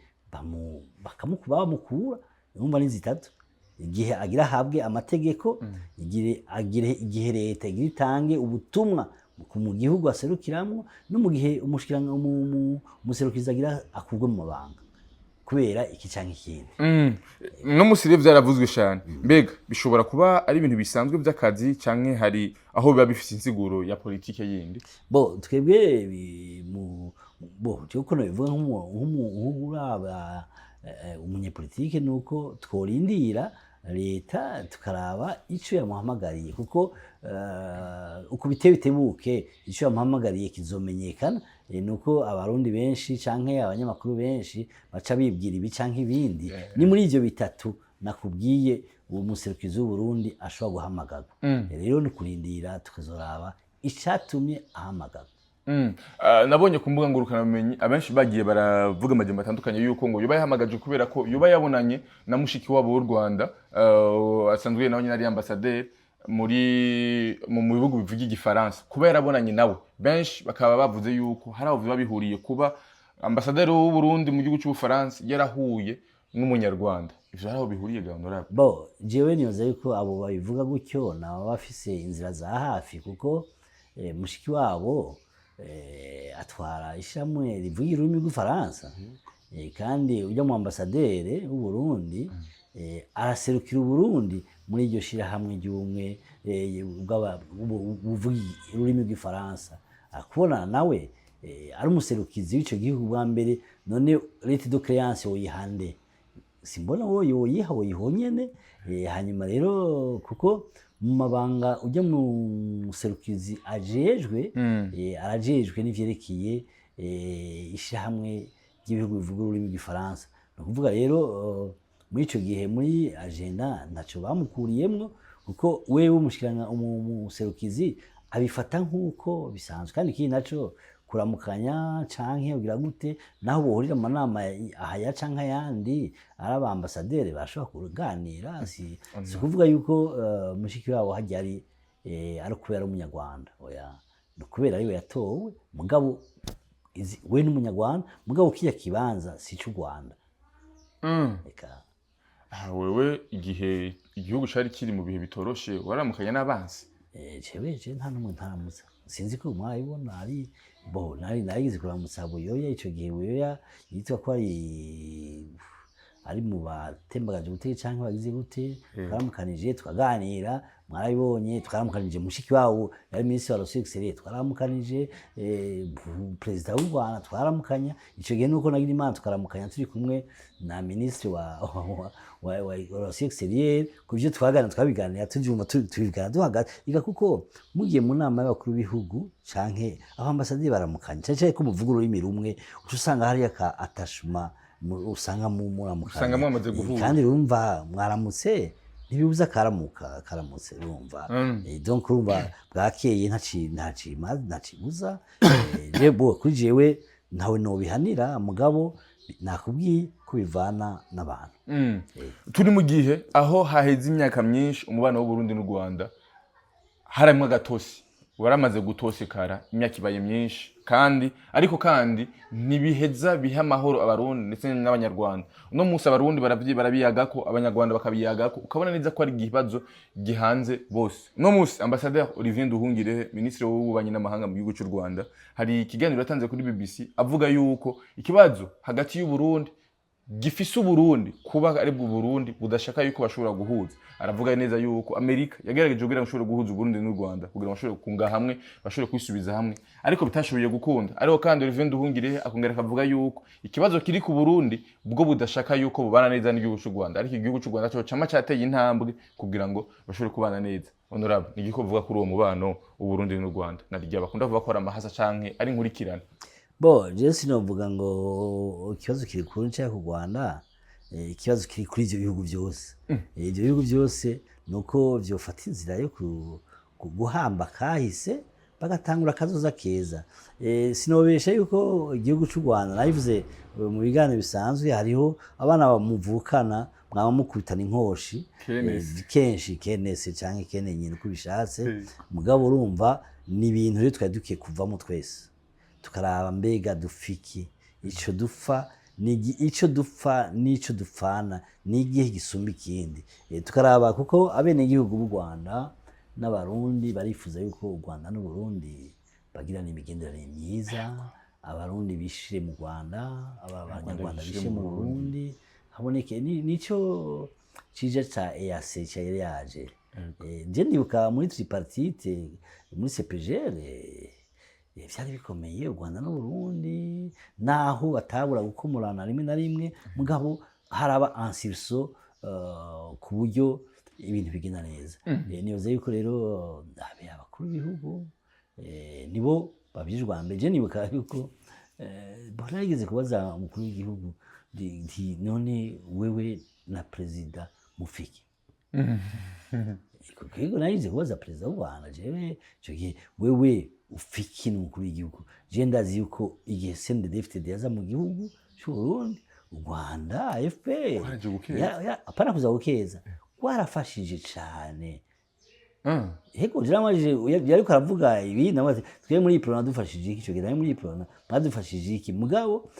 bamukura. Numva ni zitatu: igihe agira ahabwe amategeko, igihe leta igira itange ubutumwa mu gihugu aserukiramwo, no mu gihe umuserukizi agira akurwe mu mabanga kubera iki canke ikindi. No musire vyaravuzwe cyane. Mbega bishobora kuba ari ibintu bisanzwe vy'akazi canke hari aho biba bifite insiguro ya politike yindi? Twebwe cyo bivuga nk'uraba umunyepolitike nuko tworindira leta tukaraba ico yamuhamagariye, kuko uko bitebuke ico yamuhamagariye kizomenyekana. Nuko abarundi benshi canke abanyamakuru benshi baca bibwira ibi canke ibindi. Ni muri ivyo bitatu nakubwiye uwo muserukizi w'Uburundi ashobora guhamagarwa. Rero ni kurindira tukazoraba icatumye ahamagarwa. Nabonye ku mbuga ngurukana bumenyi abenshi bagiye baravuga amajambo atandukanye yuko ngo yoba yahamagaje kubera ko yoba yabonanye na mushiki wabo w'u Rwanda asanzwe nawe nyine ari ambassadeur mu bihugu bivuga igifaransa, kuba yarabonanye nawe. Benshi bakaba bavuze yuko hari aho biba bihuriye kuba ambassadeur w'u Burundi mu gihugu cy'Ubufaransa yarahuye n'umunyarwanda. Ivyo hari aho bihuriye ga honorable? Jewe niyoza yuko abo babivuga gutyo nabo bafise inzira za hafi, kuko mushiki wabo atwara ishamwe rivuga ururimi rw'Ifaransa, kandi ujya mu ambasaderi w'u Burundi araserukira Uburundi muri iryo shirahamwe ry'ubumwe buvuga ururimi rw'Ifaransa. Akubona nawe ari umuserukizi w'ico gihugu bwa mbere, none leta de créance woyihande? Simbona wo yoyiha woyihonyene. Hanyuma rero kuko mu mabanga ujya mu muserukizi ajejwe, arajejwe n'ivyerekeye ishirahamwe ry'ibihugu bivuga ururimi rw'Ifaransa. Ni ukuvuga rero muri ico gihe muri agenda ntaco bamukuriyemwo, kuko wewe umuserukizi abifata nk'uko bisanzwe. Kandi ikindi naco kuramukanya canke ugira gute naho bohurira mu manama ahaya canke ayandi, ari abambasaderi bashobora kuganira. Si kuvuga yuko mushiki wabo hajya ari kubera umunyarwanda, oya, no kubera ariwe yatowe. Mugabo we n'umunyarwanda, mugabo kiya kibanza si cy'u Rwanda. Wewe igihe igihugu cari kiri mu bihe bitoroshe waramukanya n'abansi? Jewe nta numwe ntaramutsa. Sinzi ko mwayibona narigize kuramutsa Buyoya. Ico gihe Buyoya yitwa ko ari mu batembagaje gute canke bagize gute, twaramukanije tukaganira. Mwarabibonye twaramukanije mushiki wawo yari ministre wa Relations Extérieures, twaramukanije president w'u Rwanda twaramukanya. Ico gihe nuko nagira imana tukaramukanya turi kumwe na ministre wa Relations Extérieures. Kuvyo twabiganira tuvyumva tubigana duhagaze iga, kuko mugiye mu nama y'abakuru b'ibihugu canke aho ambasaderi baramukanya cyane ko muvuga ururimi rumwe, uca usanga hari aka attachement usanga muramukanya, usanga mwamaze guhura. Kandi urumva mwaramutse ntibibuza karamutse urumva. Donc urumva bwakeye ntacibuza. Jebo kuri jewe ntawe nobihanira, mugabo nakubwiye ko bivana n'abantu. Turi mu gihe aho haheze imyaka myinshi umubano w'u Burundi n'u Rwanda harimwe gatosi, waramaze gutosekara imyaka ibaye myinshi, ariko ntibiheza biha amahoro abarundi ndetse n'abanyarwanda. Uno munsi abarundi barabiyagako, abanyarwanda bakabiyagako, ukabona neza ko ari ikibazo gihanze bose. Uno munsi ambassadeur Olivier Nduhungirehe, ministre w'ububanyi n'amahanga mu gihugu cy'u Rwanda, hari ikiganiro yatanze kuri BBC avuga yuko ikibazo hagati y'u Burundi gifise Uburundi kuba ari bwo Burundi budashaka yuko bashobora guhuza. Aravuga neza yuko Amerika yagerageje kugira ngo bashobore guhuza Uburundi n'u Rwanda kugira ngo bashobore kunga hamwe, bashobore kwisubiza hamwe, ariko bitashoboye gukunda. Ariko kandi Olivier Nduhungirehe akongera akavuga yuko ikibazo kiri ku Burundi bwo budashaka yuko bubana neza n'igihugu cy'u Rwanda, ariko igihugu cy'u Rwanda cyo cama cyateye intambwe kugira ngo bashobore kubana neza. Honorable, ni giko vuga kuri uwo mubano u Burundi n'u Rwanda? Narijya bakunda kuvuga ko ari amahasa canke ari nkurikirana. Je sinovuga ngo ikibazo kiri ku Rwanda ikibazo kiri kuri ivyo bihugu byose. Ivyo bihugu byose nuko vyofata inzira yo guhamba kahise bagatangura akazoza keza. Sinobesha yuko igihugu c'u Rwanda nabivuze mu biganiro bisanzwe, hariho abana bamuvukana mwaba mukubitana inkoshi kenshi kenese canke kene nyine uko bishatse, mugabo urumva ni ibintu rero twari dukwiye kuvamo twese tukaraba mbega dufiki ico dupfa ico dupfa n'ico dupfana n'igihe gisumba ikindi. Tukaraba kuko abene igihugu b'u Rwanda n'abarundi barifuza yuko u Rwanda n'Uburundi bagirana imigenderanire myiza, abarundi bishire mu Rwanda, abanyarwanda bishire mu Burundi, haboneke nico cije ca EAC cyari yaje. Je ndibuka muri tripartite muri CPGL vyari bikomeye u Rwanda n'Uburundi, naho batabura gukomorana rimwe na rimwe, mugabo haraba ansirso ku buryo ibintu bigenda neza. Nibaza yuko rero abakuru b'ibihugu nibo bavyijwa mbere. Je nibuka yuko barigeze kubaza umukuru w'igihugu none wewe na perezida mufiki kuko nayize kubaza perezida w'u Rwanda, jewe ico gihe wewe ufiki n'umukuru w'igihugu. Je ndazi yuko igihe CNDD-FDD yaza mu gihugu c'u Burundi, u Rwanda AFP apana kuza gukeza warafashije cane. Hego jiramajije yariko aravuga ibi namaze twe muri Iprona dufashije iki, ico gihe muri Iprona badufashije iki, mugabo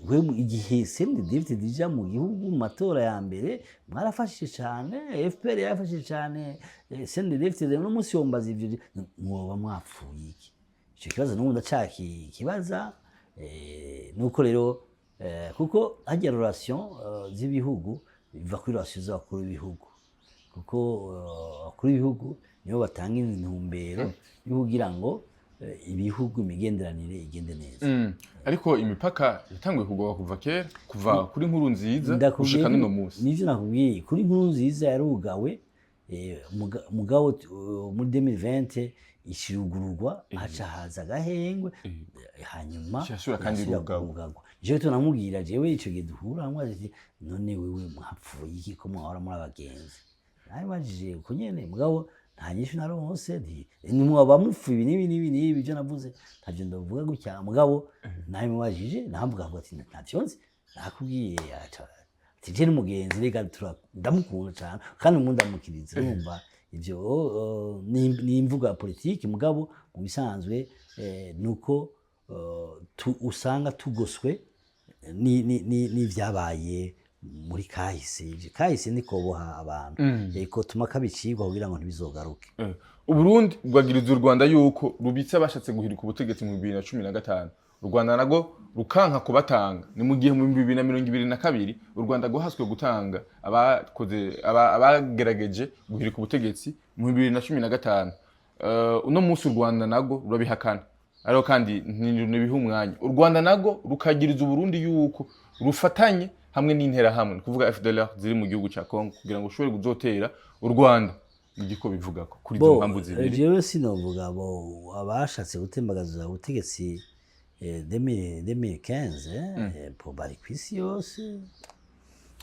we igihe CNDD-FDD ija mu gihugu mu matora ya mbere mwarafashije cane, FPR yarafashije cane, CNDD-FDD no musi yombaza ivyo mwoba mwapfuye iki. Ico kibazo n'ubu ndacaki kibaza. Nuko rero kuko hajya relation z'ibihugu biva kuri relation z'abakuru b'ibihugu, kuko abakuru b'ibihugu nibo batanga intumbero yo kugira ngo ibihugu imigenderanire igende neza. Ariko imipaka yatanguye kugoba kuva kera, kuva kuri nkuru nziza gushika n'uno munsi. Nivyo nakubwiye, kuri nkuru nziza yarugawe, mugabo muri 2020 ishirugururwa haca haza agahengwe, hanyuma kandi rugagwa. Jewe tunamubwira, jewe ico gihe duhura ati none wewe mwapfuye iki ko mwahora muri abagenzi? Nawe bajije uko nyene, mugabo nta nyishu naronse ni mwaba mupfu ibi n'ibi ivyo navuze ntavyo ndavuga gutya, mugabo nawe mubajije namvuga ngo ati ntavyo nzi, nakubwiye ati je n'umugenzi rega ndamukunda cyane kandi mundamukiriza. Urumva ivyo ni imvuga ya politiki, mugabo mu bisanzwe nuko usanga tugoswe ni vyabaye muri kahise nikoboha abantu eko tuma kabicirwa kugira ngo ntibizogaruke. Uburundi bwagiriza u Rwanda yuko rubitse abashatse guhirika ubutegetsi mu 2015, u Rwanda nago rukanka kubatanga. Ni mu gihe mu 2022 u Rwanda guhaswe gutanga abagerageje guhirika ubutegetsi mu 2015. Uno munsi u Rwanda nago rurabihakana, ariko kandi ntibiha umwanya. U Rwanda nago rukagiriza Uburundi yuko rufatanye hamwe n'interahamwe, kuvuga FDLR ziri mu gihugu ca Congo kugira ngo ushobore kuzotera u Rwanda. Igiko bivuga ko kuri izo mpamvu zibiri. Jewe sinovuga bo abashatse gutembagaza ubutegetsi 2015 po bari kwisi yose,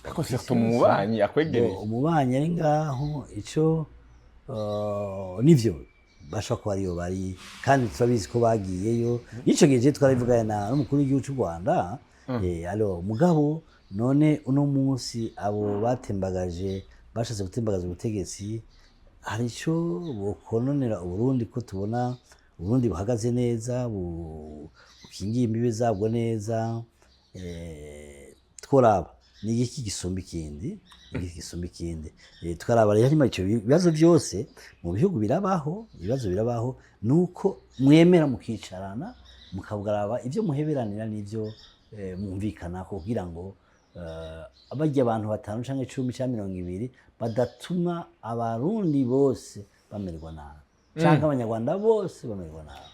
ariko surtout umubanyi akwegereye. Umubanyi ari ngaho ico nivyo bashaka ko ariyo bari, kandi turabizi ko bagiyeyo. Ico gihe twarivugana n'umukuru w'igihugu cy'u Rwanda, alors mugabo none uno munsi abo batembagaje bashatse gutembagaza ubutegetsi hari ico bokononera Uburundi, ko tubona Uburundi buhagaze neza, bukingiye imbibe zabwo neza. Tworaba ni iki gisumba ikindi, tukaraba rero ico bibazo byose mu bihugu birabaho, ibibazo birabaho, nuko mwemera mukicarana mukabugaraba ivyo muheberanira n'ivyo mwumvikana kugira ngo abajya abantu 5 canke 10 canke 20 badatuma abarundi bose bamerwa nabi canke abanyarwanda bose bamerwa nabi.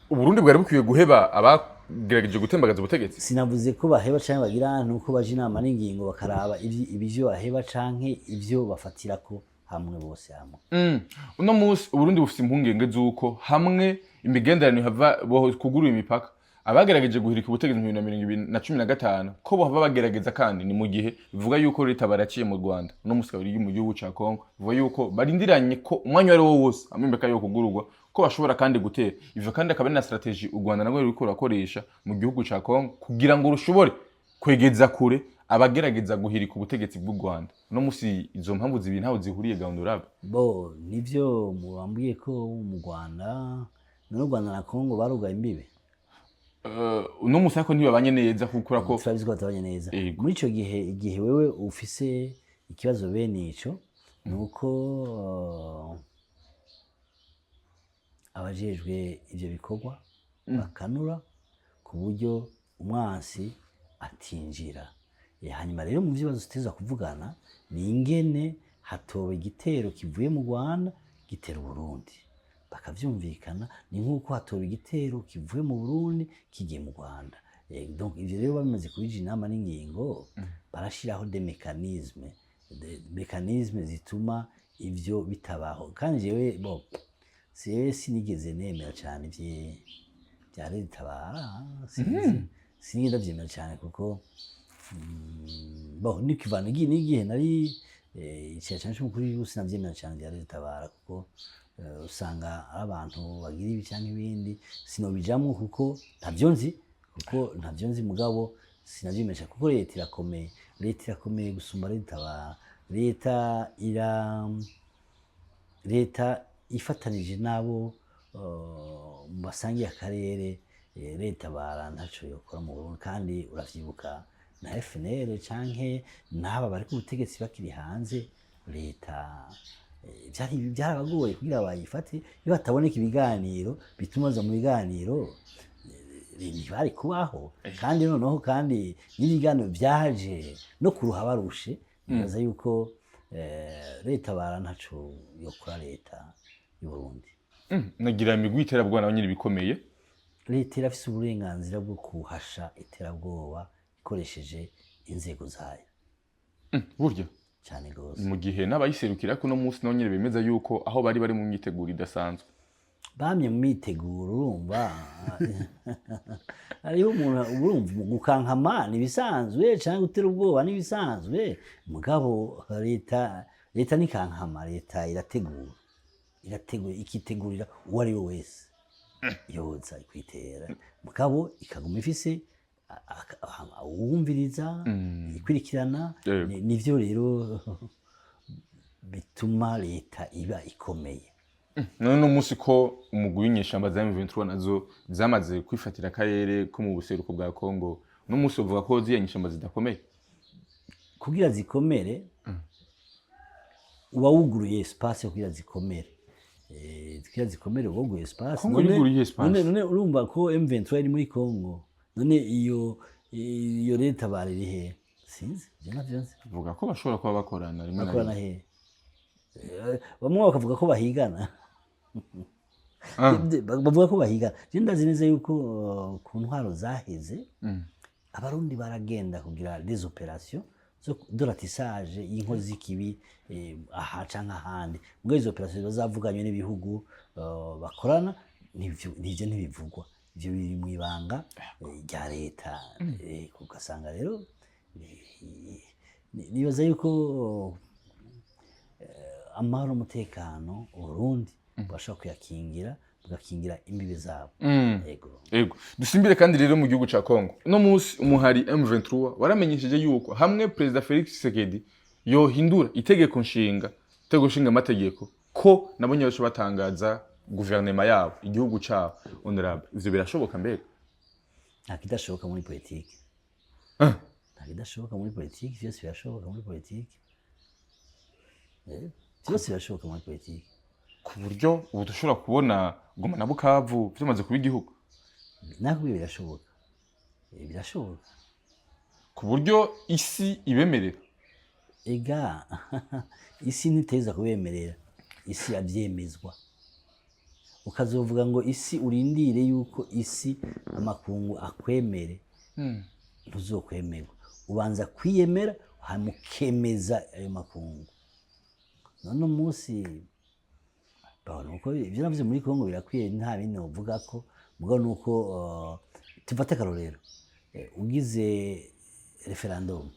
Uburundi bwari bukwiye guheba abagerageje gutembagaza ubutegetsi. Sinavuze ko baheba canke bagira nuko baje inama n'ingingo bakaraba ibivyo baheba canke ivyo bafatirako hamwe bose hamwe. Uno munsi Uburundi bufite impungenge z'uko hamwe imigenderanire hava kugurura imipaka abagerageje guhirika ubutegetsi mu 2015 ko bohava bagerageza kandi ni mu gihe bivuga yuko leta baraciye mu Rwanda no musikabiri mu gihugu ca Kongo bivuga yuko barindiranye ko umwanya wari wo wose amembeka yo kugururwa ko bashobora kandi gutera ivyo kandi akaba ari na strategy u Rwanda nagwe ruriko rakoresha mu gihugu ca Kongo kugira ngo rushobore kwegeza kure abagerageza guhirika ubutegetsi bw'u Rwanda no musi izo mpamvu zibiri ntaho zihuriye gahundurabe bo nivyo mubambwiye ko mu Rwanda no Rwanda na Kongo barugaye imbibe uno musi ariko ntibabanye neza kuko ko turabizi ko batabanye neza muri ico gihe igihe wewe ufise ikibazo bene ico nuko abajejwe ivyo bikorwa bakanura ku buryo umwansi atinjira hanyuma rero mu bibazo tuteza kuvugana ni ingene hatowe igitero kivuye mu Rwanda gitera Burundi bakavyumvikana ni nkuko hatowe igitero kivuye mu Burundi kigiye mu Rwanda donc ivyo rero bamaze kubija inama n'ingingo barashiraho des mécanismes zituma ivyo bitabaho kandi jewe bo sinigeze nemera cyane vya leta sinigeze ndavyemera cyane kuko bo nikivana n'igihe nari cyane cy'umukuru w'igihugu sinavyemera cyane vya leta kuko usanga ari abantu bagira ibi cyangwa ibindi sinobijamwo kuko ntavyo nzi mugabo sinavyemera kuko leta irakomeye gusumba leta ifatanije nabo basangiye akarere leta ntaco yokora mu Burundi kandi uravyibuka na FNL canke n'aba bari ku butegetsi bakiri hanze leta byarabagoye kugira bayifate iyo bataboneka ibiganiro bituma za mu biganiro ntibari kubaho kandi noneho kandi n'ibiganiro byaje no kuruha barushe bibaza yuko leta ntaco yokora leta y'u Burundi nagira imigwi iterabwoba naho nyine bikomeye leta irafise uburenganzira bwo kuhasha iterabwoba ikoresheje inzego zayo burya cyane gose mu gihe n'abayiserukira ko no munsi no nyine bemeza yuko aho bari mu myiteguro idasanzwe bamye mu myiteguro urumva ariho umuntu urumva gukankama nibisanzwe cyangwa gutera ubwoba nibisanzwe mugabo leta ni kankama leta irategura ikitegurira uwo ari we wese yoza ikwitera mugabo ikaguma ifise uwumviriza ikurikirana nivyo rero bituma leta iba ikomeye none umunsi ko umugwi w'inyeshamba za M23 nazo zamaze kwifatira akarere ko mu buseruko bwa Kongo no munsi uvuga ko ziya nyeshamba zidakomeye kugira zikomere uba wuguruye espace kugira zikomere kugira zikomere wuguruye espace none urumva ko M23 iri muri Kongo none iyo leta bariri he sinzi je navyanze vuga ko bashobora kuba bakorana rimwe bakorana he bamwe bakavuga ko bahigana bavuga ko bahigana je ndazi neza yuko ku ntwaro zaheze abarundi baragenda kugira des opérations de ratissage y'inkozi z'ikibi aha canke ahandi ubwo izo opérations bazavuganye n'ibihugu bakorana nivyo ntibivugwa ivyo biri mu ibanga rya leta kugasanga rero nibaza yuko amahoro umutekano Burundi bashaka kuyakingira bugakingira imbibe zabo yego dusimbire kandi rero mu gihugu ca Kongo no munsi umuhari M23 waramenyesheje yuko hamwe President Felix Tshisekedi yohindura itegeko nshinga amategeko ko nabonye bacho batangaza guverinoma yabo igihugu cabo honorable ivyo birashoboka mbere ntakidashoboka muri politiki ntakidashoboka muri politiki vyose birashoboka muri politiki vyose birashoboka muri politiki ku buryo ubu dushobora kubona Goma na Bukavu byamaze kuba igihugu nakubwiye birashoboka ku buryo isi ibemerera ega isi ntiteza kubemerera isi yavyemezwa ukazovuga ngo isi urindire yuko isi amakungu akwemere ntuzokwemerwa ubanza kwiyemera hamukemeza ayo makungu none umunsi nuko ivyo navuze muri Kongo birakwiye nta bindi novuga ko mugabo nuko tufate akarorero ugize referendum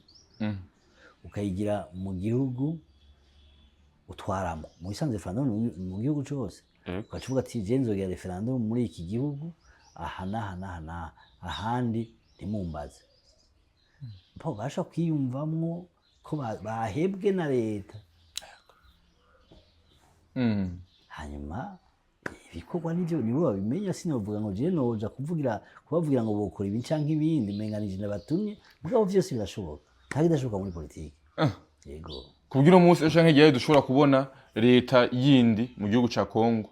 ukayigira mu gihugu utwaramo mu bisanzwe referendum mu gihugu cyose ukacuvuga ati je nzogera referendum muri iki gihugu aha ahandi ntimumbaze bo basha kwiyumvamwo ko bahebwe na leta hanyuma ibikorwa nivyo nibo babimenya sinovuga ngo je noja kubavugira ngo bokora ibi canke ibindi menganije nabatumye mugabo vyose birashoboka nta bidashoboka muri politiki yego kugira umunsi ejo nk'igihe dushobora kubona leta yindi mu gihugu ca Kongo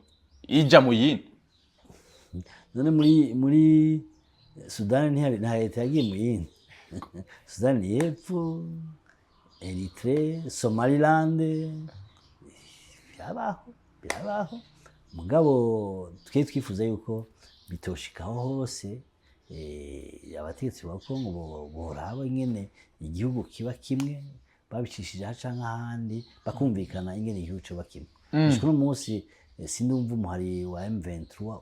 ija mu yindi none muri Sudani nta leta yagiye mu yindi Sudani y'Epfo Eritrea Somaliland birabaho mugabo twifuza yuko bitoshikaho hose abategetsi ba Kongo boraba ingene igihugu kiba kimwe babicishije haca nk'ahandi bakumvikana ingene igihugu coba kimwe uno munsi sindumva umuhari wa M23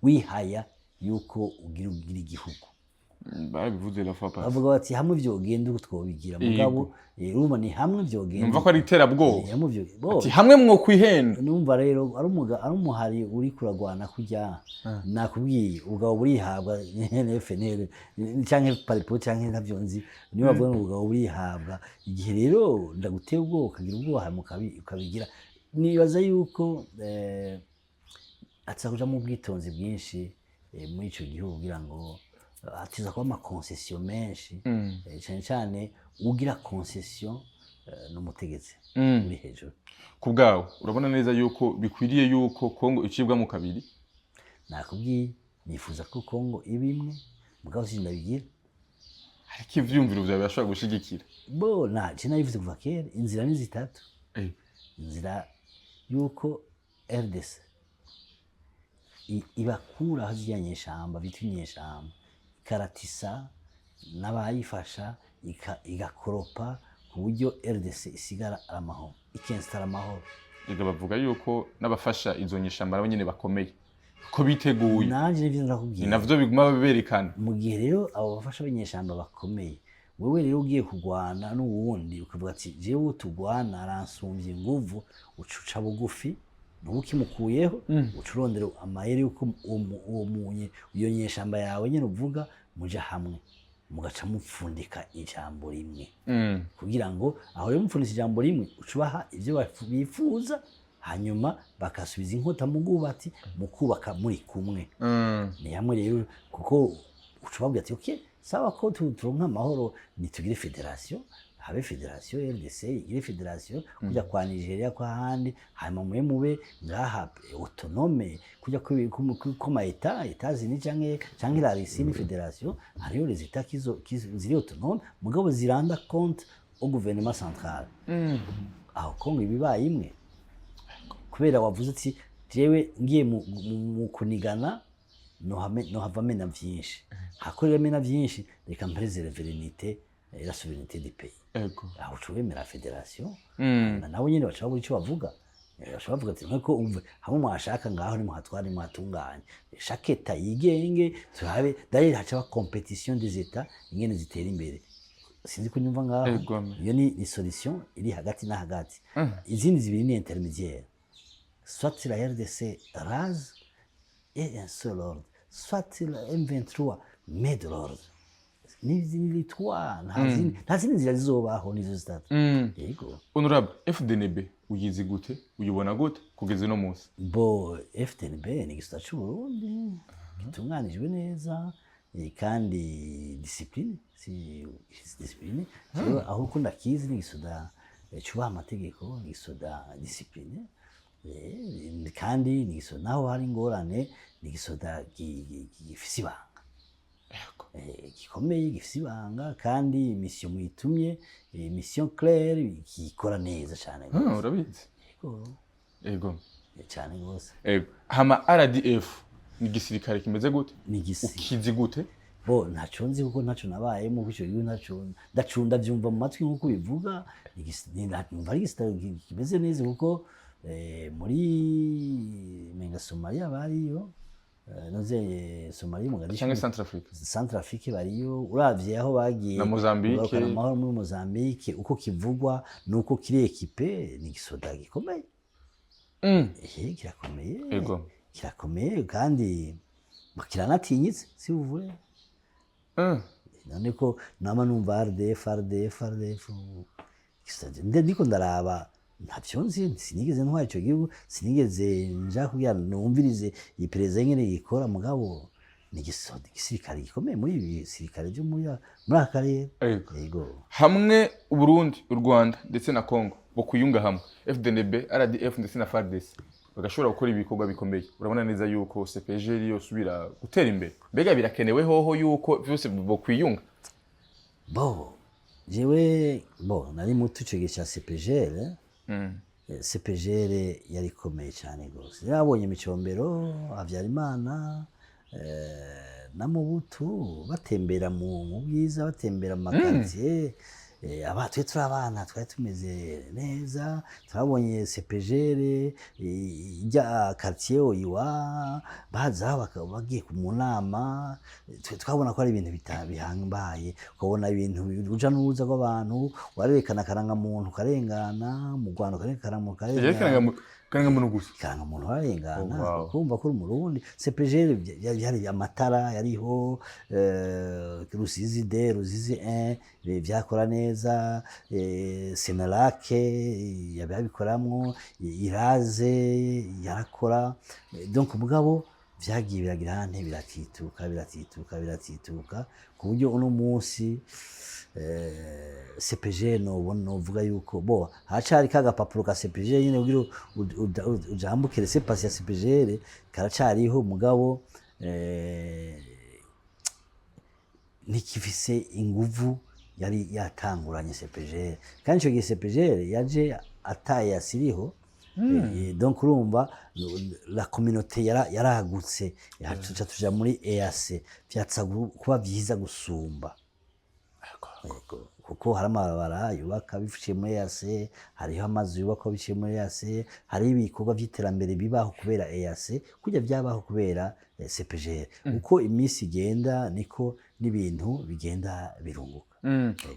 wihaya yuko ugira igihugu babivuze la fois passée bavuga bati hamwe vyogenda uko twobigira mugabo urumva ni hamwe vyogenda numva ko ari iterabwoba ati hamwe mwo kwihenda numva rero ari umuhari uri kuragwana kujya nakubwiye ubwo burihabwa FNL canke paripo canke ntavyonzi niyo bavuga ngo ubwo burihabwa igihe rero ndaguteye ubwo ukagira ubwo ukabigira nibaza yuko atsakuja mu bwitonzi bwinshi muri ico gihugu kugira ngo atiza kuba amakoncession menshi cyane cyane ugira concession n'umutegetsi uri hejuru ku bwawe urabona neza yuko bikwiriye yuko Kongo icibwa mu kabiri nakubwiye nifuza ko Kongo ibimwe mugabo sindabigira ariko ivyumviro vyawe bashobora gushigikira bo je nabivuze kuva kera inzira ni zitatu inzira yuko RDC ibakura hazijyanye shamba bitunye shamba karatisa n'abayifasha igakoropa ku buryo RDC isigara amahoro ikinstara amahoro bavuga yuko n'abafasha izo nyishamba nabo nyene bakomeye ko biteguye nanje nivyo ndakubwiye navyo biguma baberekana mu gihe rero abo bafasha b'inyeshamba bakomeye wewe rero ugiye kugwana n'uwundi ukavuga ati jewe tugwana aransumvye nguvu ucuca bugufi nukimukuyeho ucurondera amayeri yuko uwo munye iyo nyeshamba yawe nyene uvuga muja hamwe mugaca mupfundika ijambo rimwe kugira ngo aho rero mupfundika ijambo rimwe ucubaha ivyo bifuza hanyuma bakasubiza inkota mu bwubati mukubaka muri kumwe ni hamwe rero kuko ucubabwira ati okay sawa ko turonka amahoro nitugire federation habe federation RDC igire federation kujya kwa Nigeria kwa handi hanyuma mube ngaha autonome kujya ko ma etazini canke la Russie ni federation hariyo les états ziri autonome mugabo ziranda compte au gouvernement central aho Kongo ibibaye imwe kubera wavuze ati jewe ngiye mu kunigana no hava mena vyinshi hakorera mena vyinshi reka mpereze reverenite la souveraineté du pays ego aho cubemera federation nabo nyene baca buri cyo bavuga bashobora kuvuga ati nko umve hamwe mwashaka ngaho ni muhatware muhatunganye chaque état yigenge turabe d'ailleurs haca ba compétition des états ingene zitera imbere sinzi ko nyumva ngaho iyo ni solution iri hagati na hagati izindi zibiri ni intermédiaire soit la RDC rase et un seul ordre soit la M23 met de l'ordre ni trois nta zindi nzira zizobaho nizo zitatu yego honorable FDNB uyizi gute uyibona gute kugeza no munsi bo FDNB ni gisata cy'u Burundi gitunganijwe neza kandi discipline discipline aho ukunda kizi ni gisoda cyubaha amategeko ni gisoda discipline kandi ni gisoda naho hari ingorane ni gisoda gifise ibanga gikomeye gifise ibanga kandi mission muyitumye mission claire gikora neza cyane urabizi ego cyane gose ego hama RDF ni gisirikare kimeze gute ni ukizi gute bo ntaco nzi kuko ntaco nabaye mu bico yiwe ntaco ndacunda vyumva mu matwi nkuko bivuga numva ari gisirikare kimeze neza kuko muri menga Somalia bariyo noze Somalia Mogadishu cyangwa Centrafrique Centrafrique bariyo uravye aho bagiye na Mozambique kugarukana amahoro muri Mozambique uko kivugwa nuko kiri ekipe ni gisoda gikomeye kirakomeye kirakomeye kandi kiranatinyitse si uvuye none ko nama numva RDF ndiko ndaraba ntavyo nzi sinigeze ntwara ico gihugu sinigeze nja kugira numvirize iyi perezida nyene yikora mugabo ni gisirikare gikomeye muri ibi sirikare byo muri akarere yego hamwe Burundi u Rwanda ndetse na Congo bo kuyunga hamwe FDNB RDF ndetse na FARDC bagashobora gukora ibikorwa bikomeye urabona neza yuko CPG yosubira gutera imbere mbega birakenewe hoho yuko byose bo kwiyunga jewe nari muto ico gihe ca CPGL CPGL yari ikomeye cyane gose yabonye Micombero Habyarimana na Mobutu batembera mu bwiza batembera mu makartier abatwe turabana twari tumeze neza turabonye CPGL ijya quartier oyiwa baza bagiye mu nama twabona ko ari ibintu bihambaye ukabona ibintu uja n'uruza rw'abantu warerekana karanga muntu karengana mu Rwanda karanga muntu gusa karanga muntu warengana kumva ko mu Burundi CPGL yari amatara yariho Rusizi D Rusizi 1 byakora neza Senarake yabikoramwo Iraze yarakora donc mugabo vyagiye biragira hante biratituka ku buryo uno munsi CPG novuga yuko hacari kagapapuro ka CPG nyene kugira ujambukire se pasi ya CPG karacariho mugabo nikifise inguvu yari yatanguranye CPG kandi ico gihe CPG yaje ataye asiriho donc urumva la communauté yaragutse tuja muri EAC vyatsa kuba vyiza gusumba kuko hari amabara yubaka biciye muri EAC hariho amazu yubaka biciye muri EAC hari ibikorwa vy'iterambere bibaho kubera EAC kujya vyabaho kubera CPG uko iminsi igenda niko n'ibintu bigenda birunguka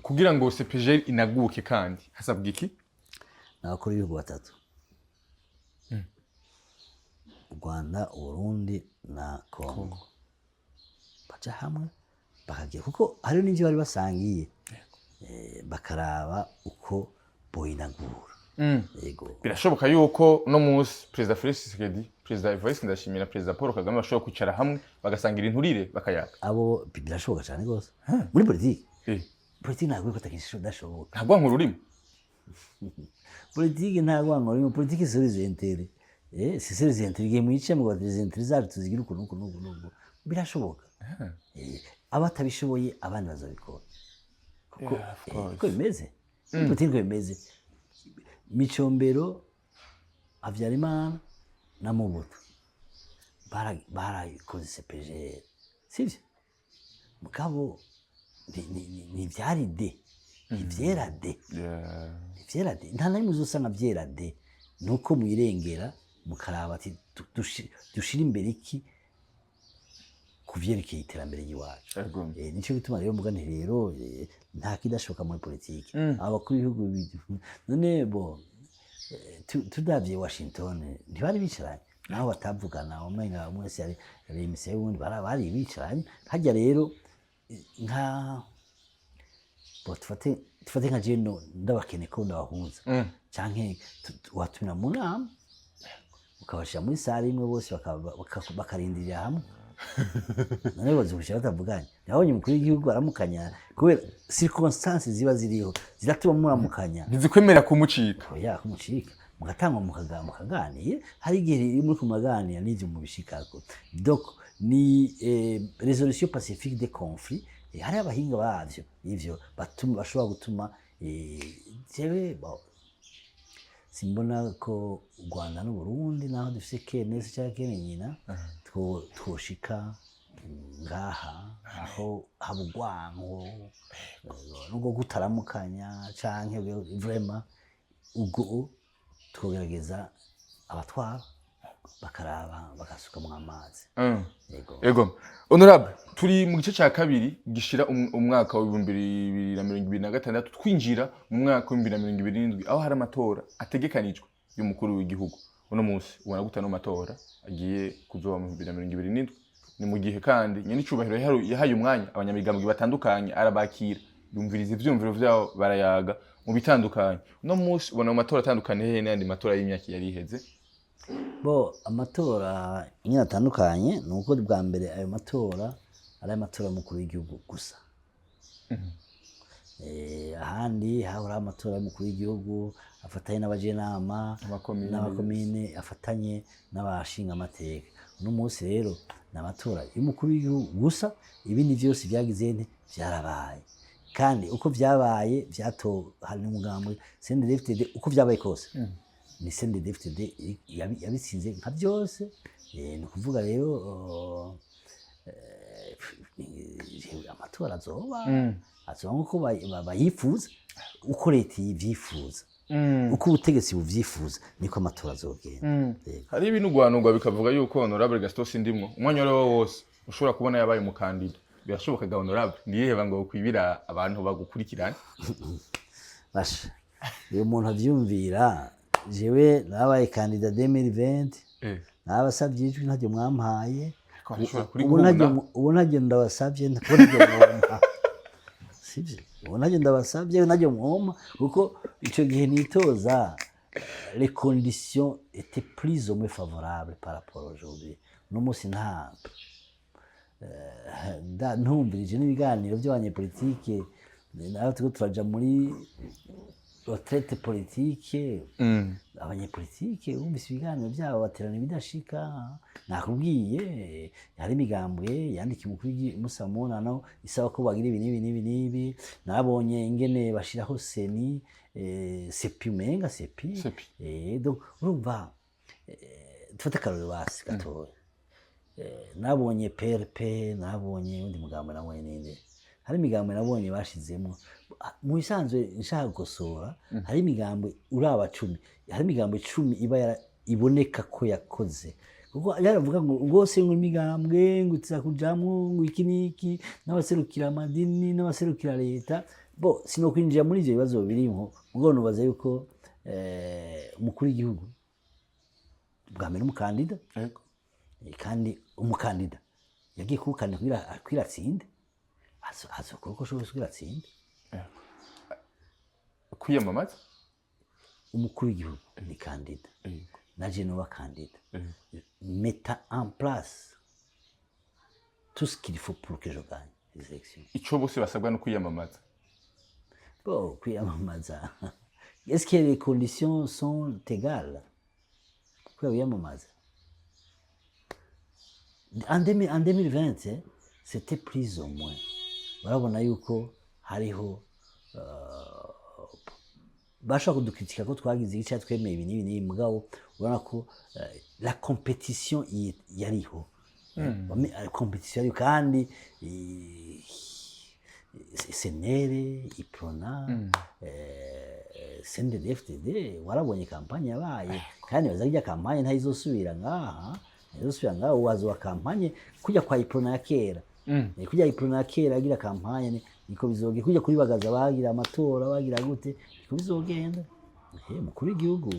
kugira ngo CPG inaguke kandi hasabwa iki nakora ibihugu batatu Rwanda Burundi na Congo baca hamwe bakagiye kuko hari n'ivyo bari basangiye bakaraba uko boinagura yego birashoboka yuko no munsi President Felix Tshisekedi President Evariste Ndashimira President Paul Kagame bashobora kwicara hamwe bagasangira inturire bakayaka abo birashoboka cyane gose muri politiki ntabwo ko takisho dashoboka ntabwo nkururimo politiki ntabwo nkururimo politiki surizentere sisirizentere igihe mwice mu bazizentere zacu tuzigira ukuntu birashoboka abatabishoboye abandi bazabikora kuko bimeze politiki ko bimeze Micombero Habyarimana na Mobutu barayikoze CPG sivyo mugabo ni vyari de ivyera de nta na rimwe uzosanga vyera de nuko mwirengera mukaraba ati dushira imbere iki kuvyerekeye iterambere ry'iwacu nico bituma rero mugane rero nta kidashoka muri politiki abakuru b'ibihugu none tudavye Washington ntibari bicaranye naho batavugana umwenga mwese yari imise y'ubundi bari bicaranye hajya rero nka tufate nka jeno ndabakene ko ndabahuza canke watumira mu nama ukabashira muri sare imwe bose bakarindirira hamwe none bazubusha batavuganye nabonye umukuru w'igihugu aramukanya kubera circonstances ziba ziriho ziratuma muramukanya ntizikwemera kumucika kumucika mugatanga mukaganira hari igihe muri kumaganira n'ivyo mubishikako donc ni résolution pacifique des conflits hari abahinga bavyo ivyo bashobora gutuma jewe simbona ko u Rwanda n'u Burundi naho dufise kenesi cyangwa kene nyina twoshika ngaha aho habugwanko nubwo gutaramukanya canke vraiment ubwo twogerageza abatwara bakaraba bagasukamwo amazi. Ego honorable turi mu gice cya kabiri gishira umwaka wa 2026 twinjira mu mwaka wa 2027 aho hari amatora ategekanijwe y'umukuru w'igihugu. Uno munsi ubona gute no matora agiye kuzoba mu 2027 ni mu gihe kandi nyene icubahiro yahaye umwanya abanyamigambwe batandukanye arabakira yumviriza ivyumviro vyabo barayaga mu bitandukanye. Uno munsi ubona mu matora atandukanye hehe n'andi matora y'imyaka yari iheze? Amatora nyine atandukanye nuko bwa mbere ayo matora ari amatora y'umukuru w'igihugu gusa. Ahandi hahora amatora y'umukuru w'igihugu afatanye n'abajenama n'abakomine afatanye n'abashinga amateka. Uno munsi rero n'amatora y'umukuru w'igihugu gusa, ibindi byose byagize byarabaye kandi uko byabaye hari n'umugambwe CNDD-FDD uko byabaye kose ni CNDD-FDD yabitsinze nka byose. Ni ukuvuga rero amatora azoba nk'uko bayifuza, uko leta yivyifuza, uko ubutegetsi buvyifuza niko amatora azogenda. Hari ibintu gwanugwa bikavuga yuko honorable Gaston Sindimwo umwanya wari wose ushobora kubona yabaye umukandida. Birashoboka ga honorable niyeheba ngo kwibira abantu bagukurikirana? Basha uyu muntu avyumvira jewe nabaye kandida 2020 nabasavye ijwi ntajye mwampaye, ubu ntajye ndabasavye ntabwo sivyo, ubu ntajye ndabasavye ntajye mwoma kuko ico gihe nitoza les conditions étaient plus ou moins favorables par rapport aujourd'hui. No musi ntumvirije n'ibiganiro by'abanyepolitike naho tuko turaja muri retraite politique. Abanyepolitike bumvise ibiganiro byabo baterana ibidashika. Nakubwiye hari imigambwe yandika umukuru Musamuna naho isaba ko bagira ibi. Nabonye ingene bashiraho seni sepi menga sepi. Donc urumva dufate akarorero basi gatoya. Nabonye PRP, nabonye undi mugambwe nabonye ninde. Hari imigambwe nabonye bashizemo mu isanzwe nshaka gukosora. Hari imigambwe uraba 10, hari imigambwe 10 iboneka ko yakoze kuko yaravuga ngo rwose ngo imigambwe ngo tiza kujamwo ngo iki n'abaserukira amadini n'abaserukira leta. Sinokwinjira muri ivyo bibazo birimo ngo nubaza yuko umukuru w'igihugu bwa mbere umukandida kandi umukandida yagiye kubukandida kwiratsinde azokora uko ashobora kwiratsinde kwiyamamaza. Umukuru w'igihugu ni kandida na Genova kandida meta en place tout ce qu'il faut pour que je gagne les élections. Ico bose basabwa no kwiyamamaza. Kwiyamamaza est-ce que les conditions sont égales kwiyamamaza? En 2020 c'était plus ou moins barabona yuko hariho bashaka kudukritika ko twagize igice twemeye ibi mugabo ubona ko la compétition yariho. Compétition yari kandi senere iprona CNDD-FDD warabonye kampanye yabaye kandi bazajya kampanye ntayizosubira ngaha uwazo wa kampanye kujya kwa iprona ya kera. Kujya iprona ya kera agira kampanye niko bizoge kujya kuri bagaza bagira amatora bagira gute niko bizogenda. Mukuru w'igihugu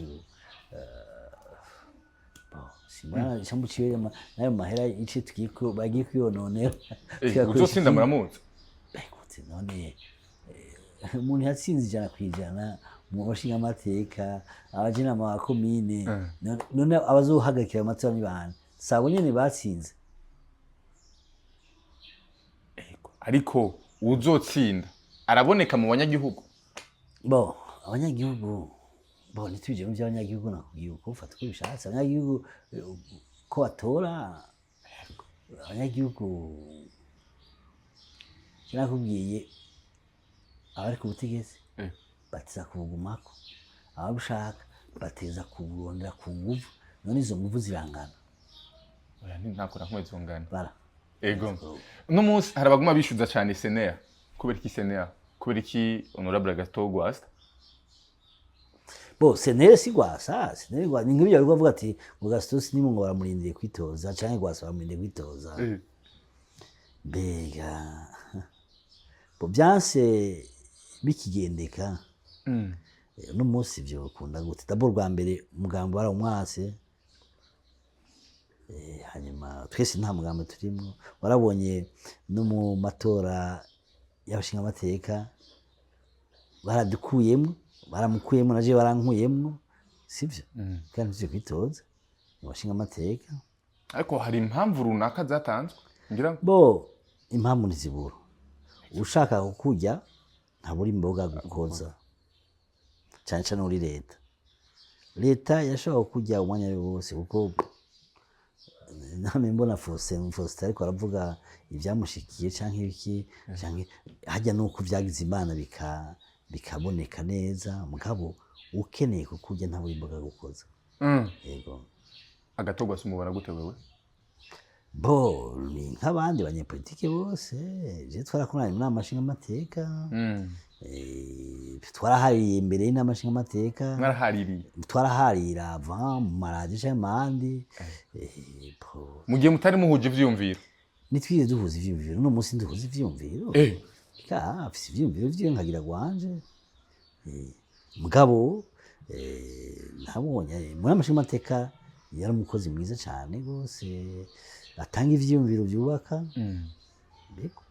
simana shamuciye nayo mahera ice twiko bagiye kwiyononera uzosinda muramuzi. None umuntu yatsinze 100% mu bashinga amateka abajenama ba komine none abazohagarikira amatora ni bana sabo nyene batsinze. Ariko uzotsinda araboneka mu banyagihugu. Abanyagihugu nitubije mu by'abanyagihugu nakubwiye uko ufata uko bishatse. Abanyagihugu ko batora abanyagihugu kinakubwiye abari ku butegetsi batiza kubugumako, ababushaka bateza kurondera ku nguvu. None izo nguvu zirangana. Ntakora nkwezongana. Bara. Ego. No munsi harabaguma bishuza cyane Senea. Kubera iki Senea? Kubera iki honorable Gaston Gwasta? bo senere si gwasa senere gwa ningibi yari kuvuga ati ngo Gaston Sindimwo ngo baramurindiriye kwitoza canke gwasa baramurindiriye kwitoza mbega bo byanse bikigendeka no munsi byo kunda gute d'abord rwa mbere umugambo wara umwase hanyuma twese nta mugambo turimo warabonye no mu matora y'abashinga amateka baradukuyemo baramukuyemo naje barankuyemo sivyo kandi tuje kwitoza abashinga amateka ariko hari impamvu runaka zatanzwe ngira ngo bo impamvu ntizibura ushaka kukujya ntaburi imboga gukoza cyane cyane uri leta yashobora kujya umwanya wose kuko name mbona Faustin ariko aravuga ibyamushikiye canke ibiki canke hajya nuko vyagize Imana bikaboneka neza mugabo ukeneye kukujya ntaburi imboga gukoza yego agatogwa sumubara gute wewe bo ni nk'abandi banyepolitike bose je twarakoranye mu nama nshinga amateka twarahariye imbere y'inama nshinga amateka twaraharira ava mu maradiyo canke mandi mugihe mutari muhuje ivyumviro nitwize duhuza ivyumviro no munsi duhuza ivyumviro afise ivyumviro vyiwe nkagira gwanje mugabo nabonye muri amashinga amateka yari umukozi mwiza cyane gose atanga ivyumviro byubaka mbego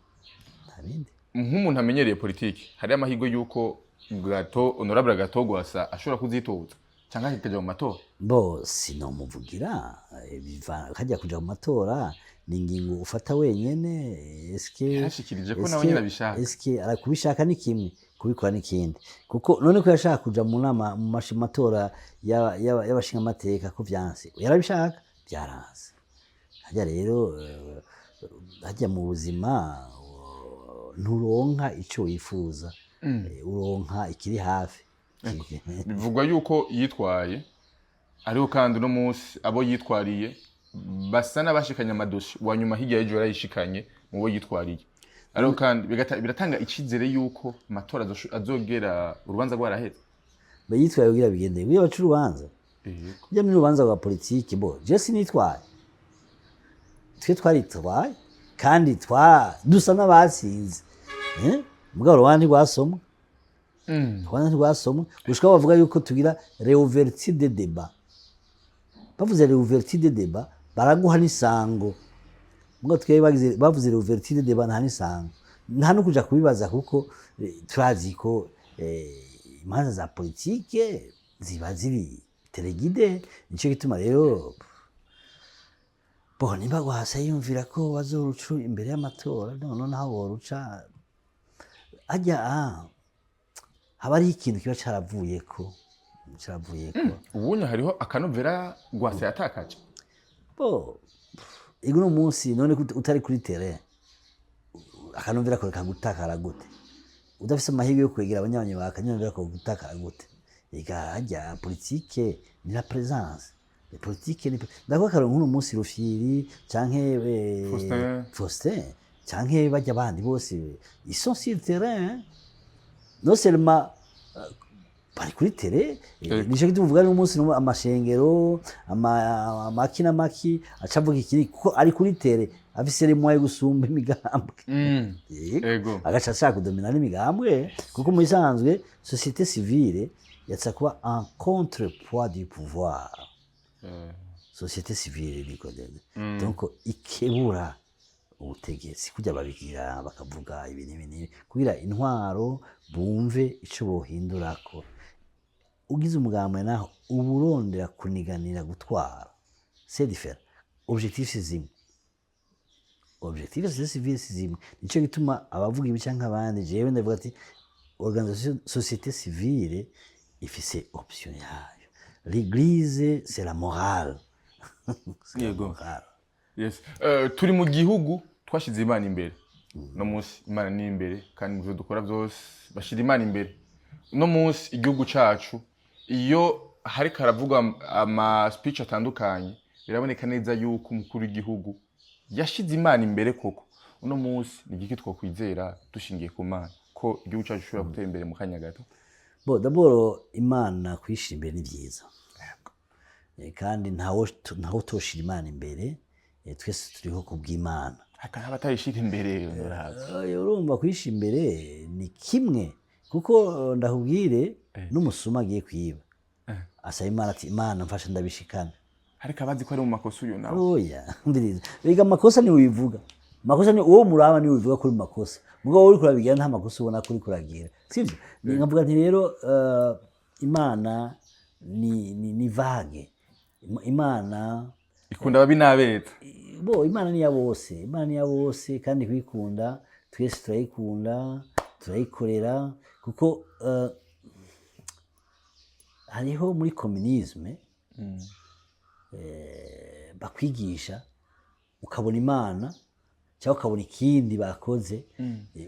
ntabindi nk'umuntu amenyereye politiki hari amahirwe yuko honorable Gatogwasa ashobora kuzitoza cyangwa akajya mu matora bo sinomuvugira kajya kuja mu matora ni ingingo ufata wenyene eske yashikirije ko nawe nyine abishaka eske arakubishaka ni kimwe kubikora n'ikindi kuko none ko yashaka kuja mu nama mu matora y'abashinga amateka ko vyanse yarabishaka byaranze hajya rero hajya mu buzima nturonka ico wifuza uronka ikiri hafi bivugwa yuko yitwaye ariho kandi no munsi abo yitwariye basa n'abashikanye amadoshi wa nyuma hirya y'ejo yarayishikanye mu bo yitwariye ariho kandi biratanga icizere yuko amatora azogera urubanza rwaraheze bayitwaye kugira bigende biyo bacu urubanza kujya muri urubanza rwa politiki bo je sinitwaye twe twaritwaye kandi dusa n'abasinze mugabo rwandi rwasomwa rwandi rwasomwa gushika bavuga yuko tugira réouverture de débat bavuze réouverture de débat baraguha n'isango mugabo twe bavuze réouverture de débat nta n'isango nta no kuja kubibaza kuko turazi ko imanza za politike ziba ziri telegide nico gituma rero bo nimba gwasa yumvira ko bazoruca imbere y'amatora none naho boruca ajya haba ari ikintu kiba caravuyeko ubunya hariho akanovera gwasa yatakaje bo iguno munsi none utari kuri terrain akanovera ko kagutakara gute udafise amahirwe yo kwegera abanyabanye bakanyumvira ko gutakara gute hajya politike ni la présence politike ni ndako karo nk'uno munsi Rufyiri canke Faustin canke bajya bandi bose ils sont sur le terrain non seulement bari kuri terrain nico kivuga no munsi no amashengero amakina maki acavuga ikiri kuko ari kuri terrain afise le moyen gusumba imigambwe yego agaca ashaka kudomina n'imigambwe kuko mu bisanzwe société civile yatsa kuba en contrepoids du pouvoir société civile nikodede donc ikebura ubutegetsi kujya babigira bakavuga ibintu kugira intwaro bumve ico bohindurako ugize umugambo naho uburondera kuniganira gutwara c'est différent objectif zimwe objectif civile zimwe nico gituma abavuga ibica nk'abandi jewe ndavuga ati organisation société civile ifise option yayo l'église c'est la morale yego yes turi mu gihugu twashize Imana imbere no munsi Imana ni imbere kandi muvyo dukora byose bashira Imana imbere no munsi igihugu cacu iyo hari karavuga ama speech atandukanye biraboneka neza yuko umukuru w'igihugu yashize Imana imbere koko uno munsi ni igiki twokwizera dushingiye ku Mana ko igihugu cacu gishobora gutera imbere mu kanya gato Bo d'abord Imana kwishira imbere ni vyiza. Kandi ntawo toshira Imana imbere, twese turiho kubw'Imana. Hakaba batayishira imbere urumva kwishira imbere ni kimwe kuko ndakubwire n'umusuma agiye kwiba. Asaba Imana ati Imana mfasha ndabishikana. Ariko abazi ko ari mu makosa uyu nawe. Oya, mbiriza. Biga amakosa ni wivuga. Makosa ni uwo muraba ni wivuga kuri makosa. Mugo uri kurabigira nta makosa ubona kuri kuragira. Sivyo? Nkavuga nti rero Imana ni vage. Imana ikunda babi nabeta. Bo Imana ni ya bose. Imana ni ya bose kandi kwikunda twese turayikunda, turayikorera kuko hariho muri communisme bakwigisha ukabona Imana cyangwa ukabona ikindi bakoze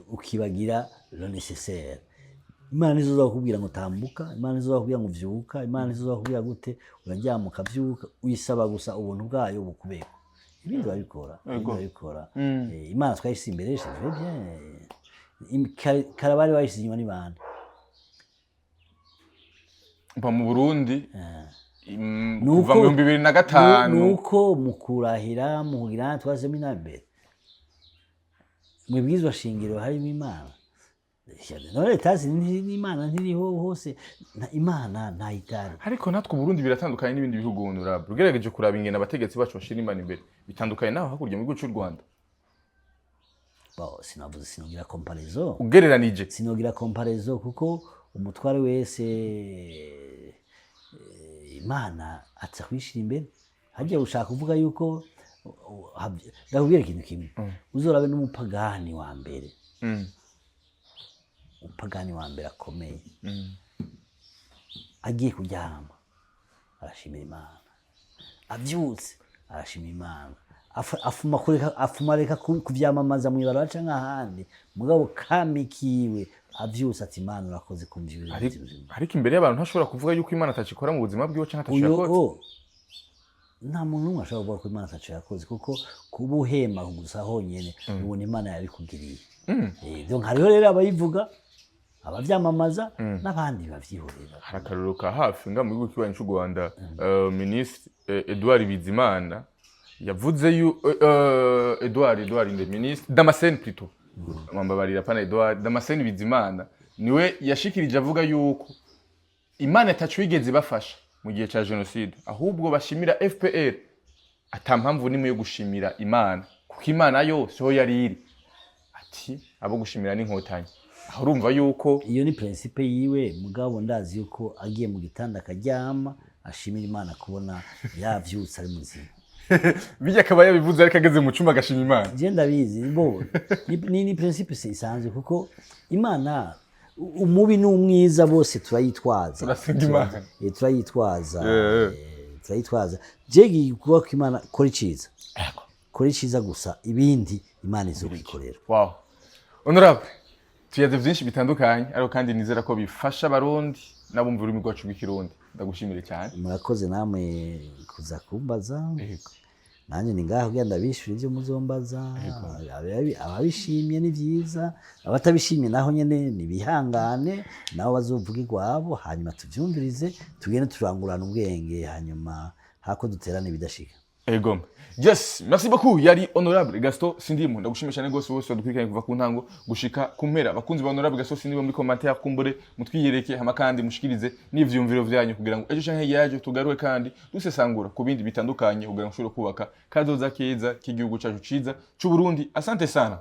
ukibagira le nécessaire. Imana nizo zakubwira ngo tambuka, Imana nizo zakubwira ngo vyuka, Imana nizo zakubwira gute uraryama ukavyuka, uyisaba gusa ubuntu bwayo bukubeko. Ibindi babikora, Imana twayishyize imbere bien. Karabari bayishyize inyuma ni bande? Mpa mu Burundi kuva mu 2005 nuko mukurahira mugira twazemo inambere. Mwibwizwa shingiro harimo Imana. None tazi ni Imana ntiriho hose. Imana ntayitari. Ariko natwe Burundi biratandukanye n'ibindi bihugu honorable. Ugerageje kuraba ingene abategetsi bacu bashira Imana imbere. Bitandukanye naho hakurya mu gihugu cy'u Rwanda. Bo sinogira comparaison. Ugereranije. Sinogira comparaison kuko umutware wese Imana atsa kwishira imbere. Hagiye ushaka kuvuga yuko ndakubwira ikintu kimwe. Uzorabe n'umupagani wa mbere. Umupagani wa mbere akomeye. Agiye kuryama arashimira Imana. Avyutse arashimira Imana. Afuma reka kuvyamamaza mu ibara canke ahandi. Mugabo kamikiwe avyutse ati Imana urakoze kumvyura. Ariko imbere y'abantu ntashobora kuvuga yuko Imana atacikora mu buzima bwiwe canke atashobora. Nta muntu n'umwe ashobora kuvuga ko Imana ataco yakoze kuko kuba uhema gusa honyene ubona Imana yabikugiriye. Donc hariho rero abayivuga abavyamamaza n'abandi bavyihorera. Harakaruro ka hafi nga mu gihugu cy'u cy'u Rwanda Ministre Edouard Bizimana yavuze Edouard inde Ministre Damascene plutôt mwambabarira pana Edouard Damascene Bizimana niwe yashikirije avuga yuko Imana ataco yigeze bafasha mu gihe ca genocide ahubwo bashimira FPR atampamvu nimwe yo gushimira Imana kuko Imana yo so yari iri ati abo gushimira n'inkotanyi. Aho urumva yuko iyo ni principe yiwe mugabo ndazi yuko agiye mu gitanda akaryama ashimira Imana kubona yavyutse ari muzima. Bijya akaba yabivuze ariko ageze mu cuma agashima Imana. Je ndabizi bo ni principe isanzwe kuko Imana umubi n'umwiza bose turayitwaza. Turasenga Imana. Turayitwaza. Jegi kuba ko Imana kora iciza. Kora iciza gusa ibindi Imana izobikorera. Wow. Honorable tuyaze vyinshi bitandukanye ariko kandi nizera ko bifasha abarundi nabumva ururimi rwacu rw'ikirundi. Ndagushimire cyane. Murakoze namwe kuza kumbaza. Nanje ni ngaho genda bishura ivyo muzombaza. Ababishimye ni vyiza, abatabishimye naho nyene ni bihangane nabo bazovuga igwabo hanyuma tuvyumvirize tugende turangurana ubwenge hanyuma hako duterane bidashika. Ego. Yes, merci beaucoup. Yari Honorable Gaston Sindimwo. Ndagushimira cyane gose wose wadukurikiranye kuva ku ntango gushika kumpera. Bakunzi ba Honorable Gaston Sindimwo muri commentaire kumbure mutwiyereke hama kandi mushikirize n'ivyumviro vyanyu kugira ngo ejo canke yaje tugaruwe kandi dusesangura ku bindi bitandukanye kugira ngo ushobore kubaka kazoza keza k'igihugu cyacu ciza cy'u Burundi. Asante sana.